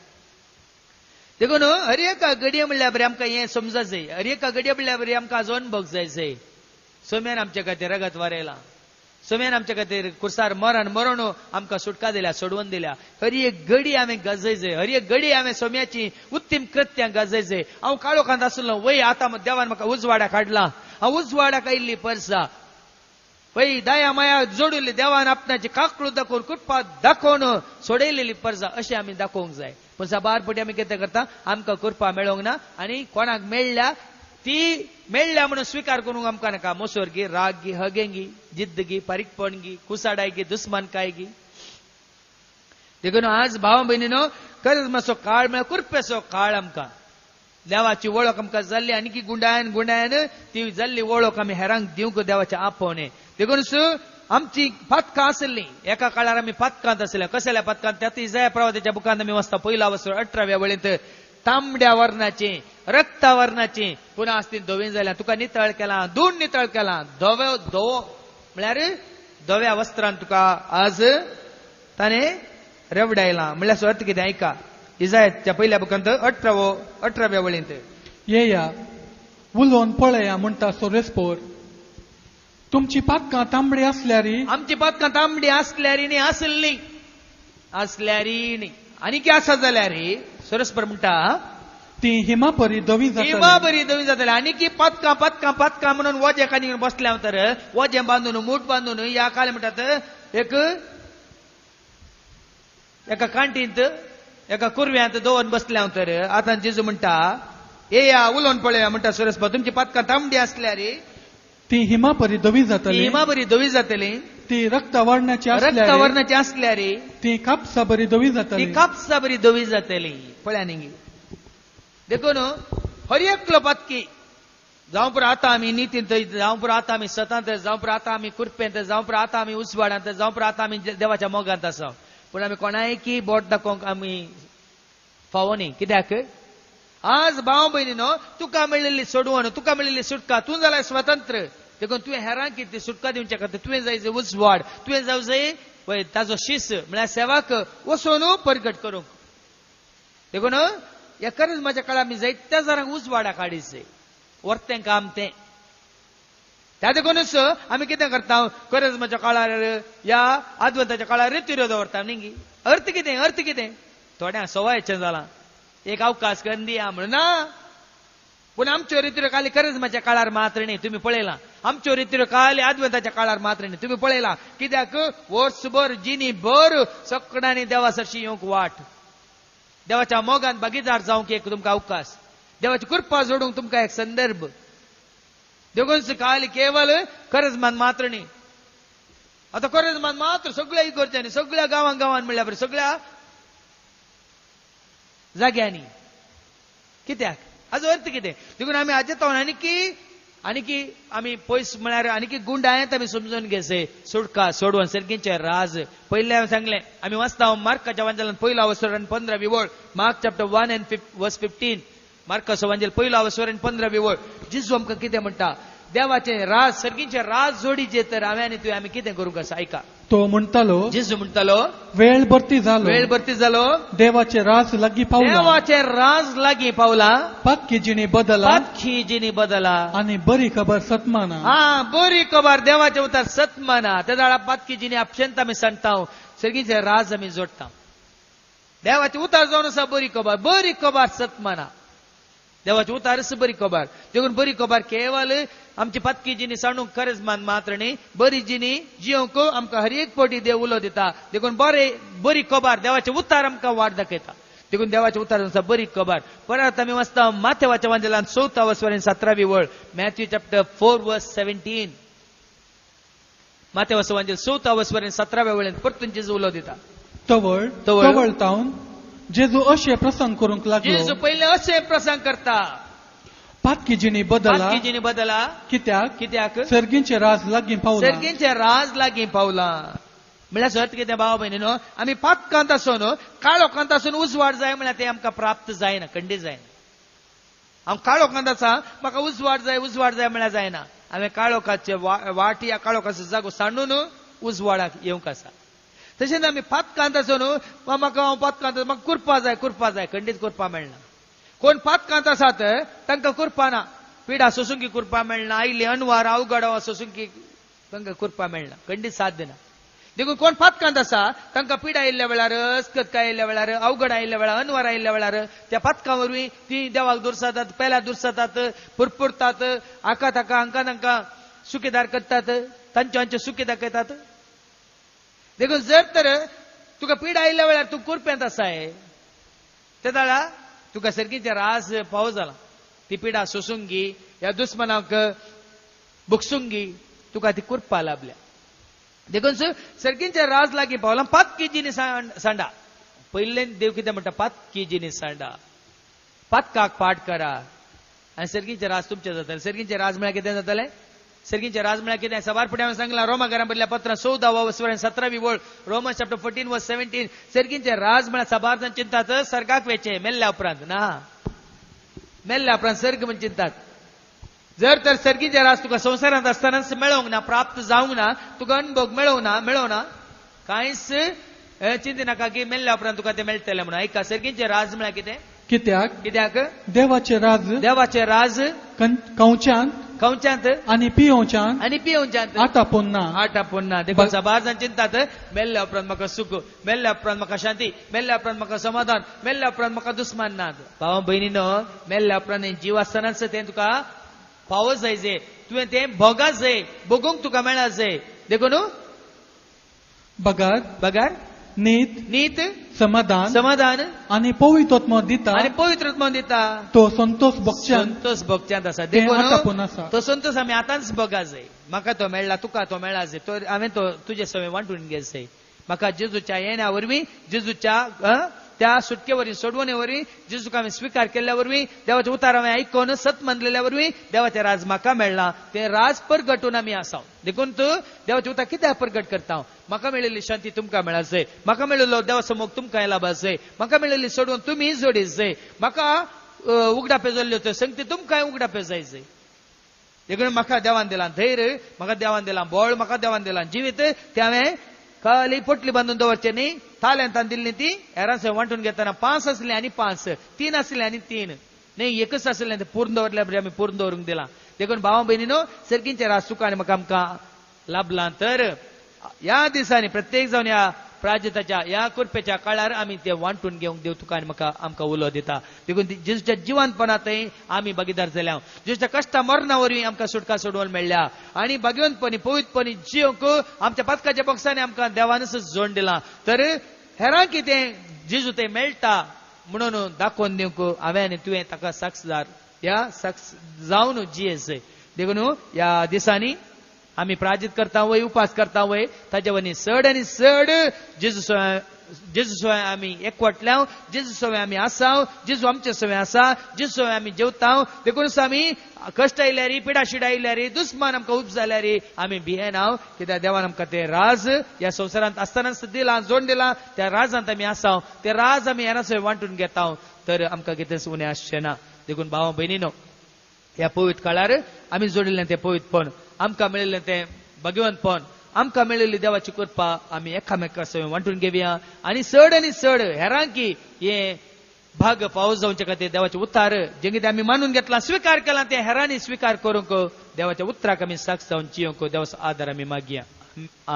देखून हर एका घडये म्हणल्यार बरें आमकां हें समजा जाय, हर एका घडये म्हणल्यार बरें आमकां आजो अनुभव जाय. सोम्यान आमच्या खातीर रगत वारयला, सोम्यान आमच्या खातीर कुर्सार मरण आमकां सुटका दिल्या, सोडवून दिल्या. हर एक घडी हांवें गजय जाय, हर एक घडी हांवें सोम्याची उत्तीम कृत्यां गजय जाय. हांव काळोखांत आसलो, वय आतां देवान म्हाका उजवाड्याक हाडला, हांव उजवाड्याक आयिल्ली परसा, पळय दया माया जोडिल्ली देवान आपणाची काकळू दाखोवन कृपा दाखोवन सोडयलेली परजा अशें आमी दाखोवंक जाय. पूण साबारपटी आमी कितें करता, आमकां कृपा मेळोंक ना आनी कोणाक मेळ्ळ्या ती मेळ्ळ्या म्हणून स्विकार करूंक आमकां नाका. मोसोरगी, रागगी, हगेंगी, जिद्दगी, पारीकपणगी, कुसाडायगी, दुस्मानकायगी. देखून आज भावा भयणीनो, करेजमाचो काळ म्हळ्यार कृपेचो काळ. आमकां देवाची वळख आमकां जाल्ली, आनी गुंडायन ती जाल्ली वळख आमी हेरांक दिवंक देवाचे आपोवणे. देखून आमची पातकां आसली, एका काळार आमी पातकांत आसले. कसल्या पातकांत, त्यात इसाया प्रवादीच्या बुकांत आमी वाचता, पयला वचून 18व्या वळेंत तांबड्या वर्णाची, रक्ता वर्णाची, पुन्हा आस्तीन धोवीन जाल्या, तुका नितळ केला, धूण नितळ केला. धवो म्हळ्यार धव्या वस्त्रान तुका आज ताणें रेवडायला. म्हळ्यार अर्थ कितें ऐका, इसायाच्या पहिल्या बुकांत 18व्या वळेंत, येया उलोवन पळया म्हणटा सोरेस्पोर, तुमची पातकां तांबडी आसल्यारी, आमची पातकां तांबडी आसल्यारी न्ही, असल्यारी न्ही, आनी कितें आसा जाल्यार सरस्पर म्हणटा ती हिमा परी धवी हिमा बरी धवी जातली. आनी की पातकां म्हणून वजे कानी बसल्या तर वजें बांदून मूठ बांदून या काले म्हणटात एका कांटींत एका कुरव्यांत दवरून बसल्या तर. आतां जेजू म्हणटा येया उलोवन पळया म्हणटा सरस्पर, तुमची पातकां तांबडी आसल्यार ती हिमा परी धवी जातली, हिमा बरी धवी जातली. ती रक्त वर्णाची आसल्यार ती कापसा बरी धवी जातली, ती कापसा बरी धवी जातली. पळया न्ही. देखून हर एकलो पातकी जावं पुरो आतां आमी नितींत, जावं पुरो आतां आमी सतांत, जावं पुरो आतां आमी कुरपेंत, जावं पुरो आतां आमी उजवाडांत, जावं पुरो आतां आमी देवाच्या मोगांत आसा. पूण आमी कोणायकी बोट दाखोवंक आमी फावो न्ही. कित्याक आज भाव भयणीनो, तुका मेळिल्ली सोडवण, तुका मेळिल्ली सुटका, तूं जाल्यार स्वतंत्र. देखून तुवें हेरांक कितें सुटका दिवचे खातीर तुवें जाय उजवाड, तुवें जावं जाय ताजो शीस म्हळ्यार सेवाक वचून परगट करूंक. देखून ह्या करेजमाच्या काळार आमी जायत्या जाणांक उजवाडाक हाडीचे, वर्तें काम तें. त्या देखूनच आमी कितें करता, करेजमाच्या काळार या आदवंताच्या काळार रितीऱ्यो दवरता न्ही. अर्थ कितें थोड्यांक सवायचें जालां, एक अवकाश करून दिया म्हणून ना. पूण आमच्यो रितीऱ्यो खाली करेजमाच्या काळार मात्र न्ही. तुम्ही पळयला आमच्यो रितीऱ्यो खाली आदवंताच्या काळार मात्र न्ही. तुम्ही पळयला कित्याक वर्सभर जिनी भर सगळ्यांनी देवा सरशी येवंक वाट, देवाच्या मोगान भागीदार जावंक एक तुमकां अवकाश, देवाची कृपा जोडूंक तुमकां एक संदर्भ. देखून खाली केवळ करेजमान मात्र न्ही. आता करेजमान मात्र सगळ्या इगोर्च्यांनी, सगळ्या गांवांनी म्हणल्यार बरें, सगळ्या जाग्यांनी. कित्याक हाजो अर्थ कितें. देखून आमी हाजे तो आनी की आमी पयस म्हळ्यार आनी की गुंडायत आमी समजून घेवचे, सुटका सोडवण सर्गींचे राज. पयले हांवें सांगलें, आमी वाचता मार्काच्या वांजेलांत पयला अवसर आनी 15वी वळ, मार्क चॅप्टर 1 and verse 15. मार्काचो वांजेल पयला अवसर आनी 15वी वळ. जेजू आमकां कितें म्हणटा, देवाचे राज, सर्गींचे राज जोडीचे तर हांवें आनी तुवें आमी कितें करूंक आसा. ऐका, तो म्हणटालो, जेजू म्हणटालो, वेळ भरती जालो, देवाचे राज लागीं पावला, पातकी जिणी बदला, आनी बरी खबर सतमाना. बरी खबर देवाचे उतार सतमाना. त्या जाळा पातकी जिणी आपशेंत आमी सांगता, सर्गींचे राज आमी जोडटा. देवाचे उतार जावन आसा बरी कबार सत म्हणा देवाचे उतार आसा बरी कबार देखून बरी कबार केवळ आमची पत्की जिनी सांडूंक खरेंच मात्र न्ही बरी जिनी जियोंक आमकां हर एक फावटी देव उलो दिता देखून बरी कबार देवाचे उतार आमकां वाट दाखयता देखून देवाचे उतार आसा बरी कबार परत आमी वाचता माथेवाच्या वांजेलान 4 वचवरेन 17वी वळ मॅथ्यू चॅप्टर 4 वर्स 17 माथेवाचो वांजेल 4 वचवरेन 17व्या वळेन परतून जेजू उलो दिता तवळ तावन जेजू अशें प्रसंग करूंक लागलो जेजू पहिले अशें प्रसंग करता पातकिजीनी बदला कित्याक सर्गींचे राज लागीं पावला सर्गींचे राज लागीं पावला म्हळ्यार अर्थ कितें भाव भयणीनो आमी पातकांत आसून काळो कांत आसून उजवाड जाय म्हळ्यार ते आमकां प्राप्त जायना खंडीत जायना हांव काळो कांत आसा म्हाका उजवाड जाय म्हळ्यार जायना हांवें काळोखाचे वाट या काळोखाचो जागो सांडून उजवाडाक येवंक आसा तशेंच आमी पातकांत आसून म्हाका हांव पातकांत म्हाका कुरपा जाय खंडीत कुरपा मेळना कोण पातकांत आसात तांकां कुरपा ना पिडा सोसूंकी कुरपा मेळना आयली अनवार अवघड सोसूंकी तांकां कुरपा मेळना खंडीत साथ दिना देखून कोण पातकांत आसा तांकां पिडा आयिल्ल्या वेळार अस्कतकाय आयिल्ल्या वेळार अवघड आयिल्ल्या वेळार अनवार आयिल्ल्या वेळार त्या पातकां वरवीं ती देवाक दुरसातात पेल्या दुरसातात पुरपुरतात आका ताका हांकां तांकां सुखीदार करतात तांचे सुखी दाखयतात देखून जर तर तुका पिडा आयिल्ल्या वेळार तूं कुरप्यांत आसाय त्या वेळार तुका सर्गीचे राज फावो जाला ती पिडा सोसूंगी ह्या दुस्मनाक बुकसूंगी तुका ती कुरपा लाभल्या देखून सर्गींचे राज लागीं पावला पातकी जिनी सांडा पयले देव कितें म्हणटा पातकी जिनी सांडा पातकाक पाठ करा आनी सर्गींचे राज तुमचे जातले सर्गींचे राज म्हळ्यार कितें जातले सर्गींचे राज म्हळ्यार कितें सवार फुडें हांवें सांगलां रोमाकारां बरयल्या पत्रां 14 वचवरेन 17वी वळ रोमन्स चॅप्टर 14 वर्स 17 सर्गींचे राज म्हळ्यार सबार जाण चिंतात सर्गाक वेचे मेल्ल्या उपरांत ना मेल्ल्या उपरांत सर्ग म्हण चिंतात जर तर सर्गीचे राज तुका संवसारांत आसतनाच मेळोंक ना प्राप्त जावंक ना तुका अनुभव मेळोना कांयच चिंती नाका की मेल्ल्या उपरांत तुका ते मेळटले म्हणून ऐका सर्गीचे राज म्हळ्यार कितें कित्याक देवाचे राज खंयच्यांत आनी पियोवच्यांत आटापून ना देखून सबार जाण चिंतात मेल्ल्या उपरांत म्हाका सुख मेल्ल्या उपरांत म्हाका शांती मेल्ल्या उपरांत म्हाका समाधान मेल्ल्या उपरांत म्हाका दुस्मान ना भावा भयणीनो मेल्ल्या उपरांत जीव आसतनाच तें तुका फावो जाय जे तुवें तें भोगाच जाय भोगूंक तुका मेळा जाय देखून बगार नीत समाधान आनी पवित्रोत्म दिता तो संतोष भोगच्यांत आसा देखून तो संतोष आमी आतांच भोगा जाय म्हाका तो मेळ्ळा तुका तो मेळा जाय तो हांवें तो तुजे सवय वांटून घे जाय म्हाका जेजूच्या येण्या वरवीं जेजूच्या त्या सुटके वरवीं सोडवणे वरवीं जेजूक हांवें स्विकार केल्ल्या वरवीं देवाचे उतार हांवें आयकून सत मानलेल्या वरवीं देवाचें राज म्हाका मेळ्ळां तें राज परगटून आमी आसाव देखून तूं देवाचें उतार कित्याक परगट करता म्हाका मेळिल्ली शांती तुमकां मेळा जाय म्हाका मेळिल्लो देवा समोग तुमकां लाभा जाय म्हाका मेळिल्ली सोडवून तुमी जोडीत जाय म्हाका उगडापे जाल्ल्यो त्यो संगती तुमकांय उगडापे जाय जाय देखून म्हाका देवान दिलां धैर्य म्हाका देवान दिलां बळ म्हाका देवान दिलां जिवीत तें हांवें खाली पोटली बांदून दवरचे न्ही थाल्यांत दिल्ली ती हेरांसय वांटून घेतना 5 आसली आनी 5 3 आसली आनी 3 न्ही एकच आसलें तें पूर्ण दवरल्या बरें आमी पूर्ण दवरूंक दिलां देखून भावा भयणीनो सर्गींचे राज तुका म्हाका आमकां लाभलां तर ह्या दिसांनी प्रत्येक जावन ह्या प्राजताच्या ह्या कुरपेच्या काळार आमी ते वांटून घेवंक देव तुका आनी म्हाका आमकां उलो दिता देखून जेजूच्या जिवंतपणांतय आमी भागीदार जाल्या जेजूच्या कश्टा मरणा वरवीं आमकां सुटका सोडवून मेळ्ळ्या आनी भाग्यवंतपणी पवित्रपणी जियोंक आमच्या पथकाच्या बॉक्सांनी आमकां देवानच जोड दिलां तर हेरां कितें जेजू तें मेळटा म्हणून दाखोवन दिवंक हांवें आनी तुवें ताका साक्षीदार ह्या जावन जियेस देखून ह्या दिसांनी आमी प्रार्थीत करता वय उपास करता वय ताजे वनी चड आनी चड जेजू सवय आमी एकवटल्या जेजू सवय आमी आसाव जेजू आमचे सवय आसा जेजू सवय आमी जेवता देखून आमी कश्ट आयल्यारी पिडा शिडा आयल्यारी दुस्मान आमकां उप जाल्यारी आमी भियेनाव कित्याक देवान आमकां ते राज ह्या संवसारांत आसतनाच दिलां जोड दिलां त्या राजांत आमी आसाव ते राज आमी हेरां सवय वांटून घेता तर आमकां कितेंच उणें आसचें ना देखून भावा भयणीनो ह्या पवित्र काळार आमी जोडिल्लें तें पवित्रपण आमकां मेळिल्लें तें भगवंतपण आमकां मेळिल्ली देवाची कृपा आमी एकामेका सवय वांटून घेवया आनी चड हेरांकी हे भाग फावो जावचे खातीर देवाचे उतार जें कितें आमी मानून घेतलां स्विकार केलां तें हेरांनी स्विकार करूंक देवाच्या उतराक आमी साक्ष जावन जियोंक देवाचो आदार आमी मागया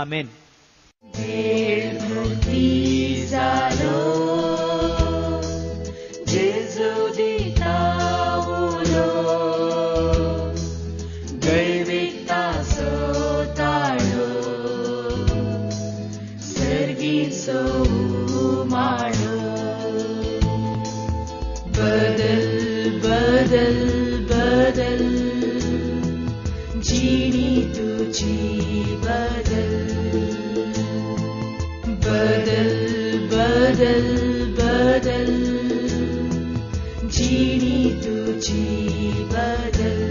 आमेन. लगेच उमाळ. बदल बदल बदल जीणी तुझी बदल. बदल बदल बदल जीणी तुझी बदल.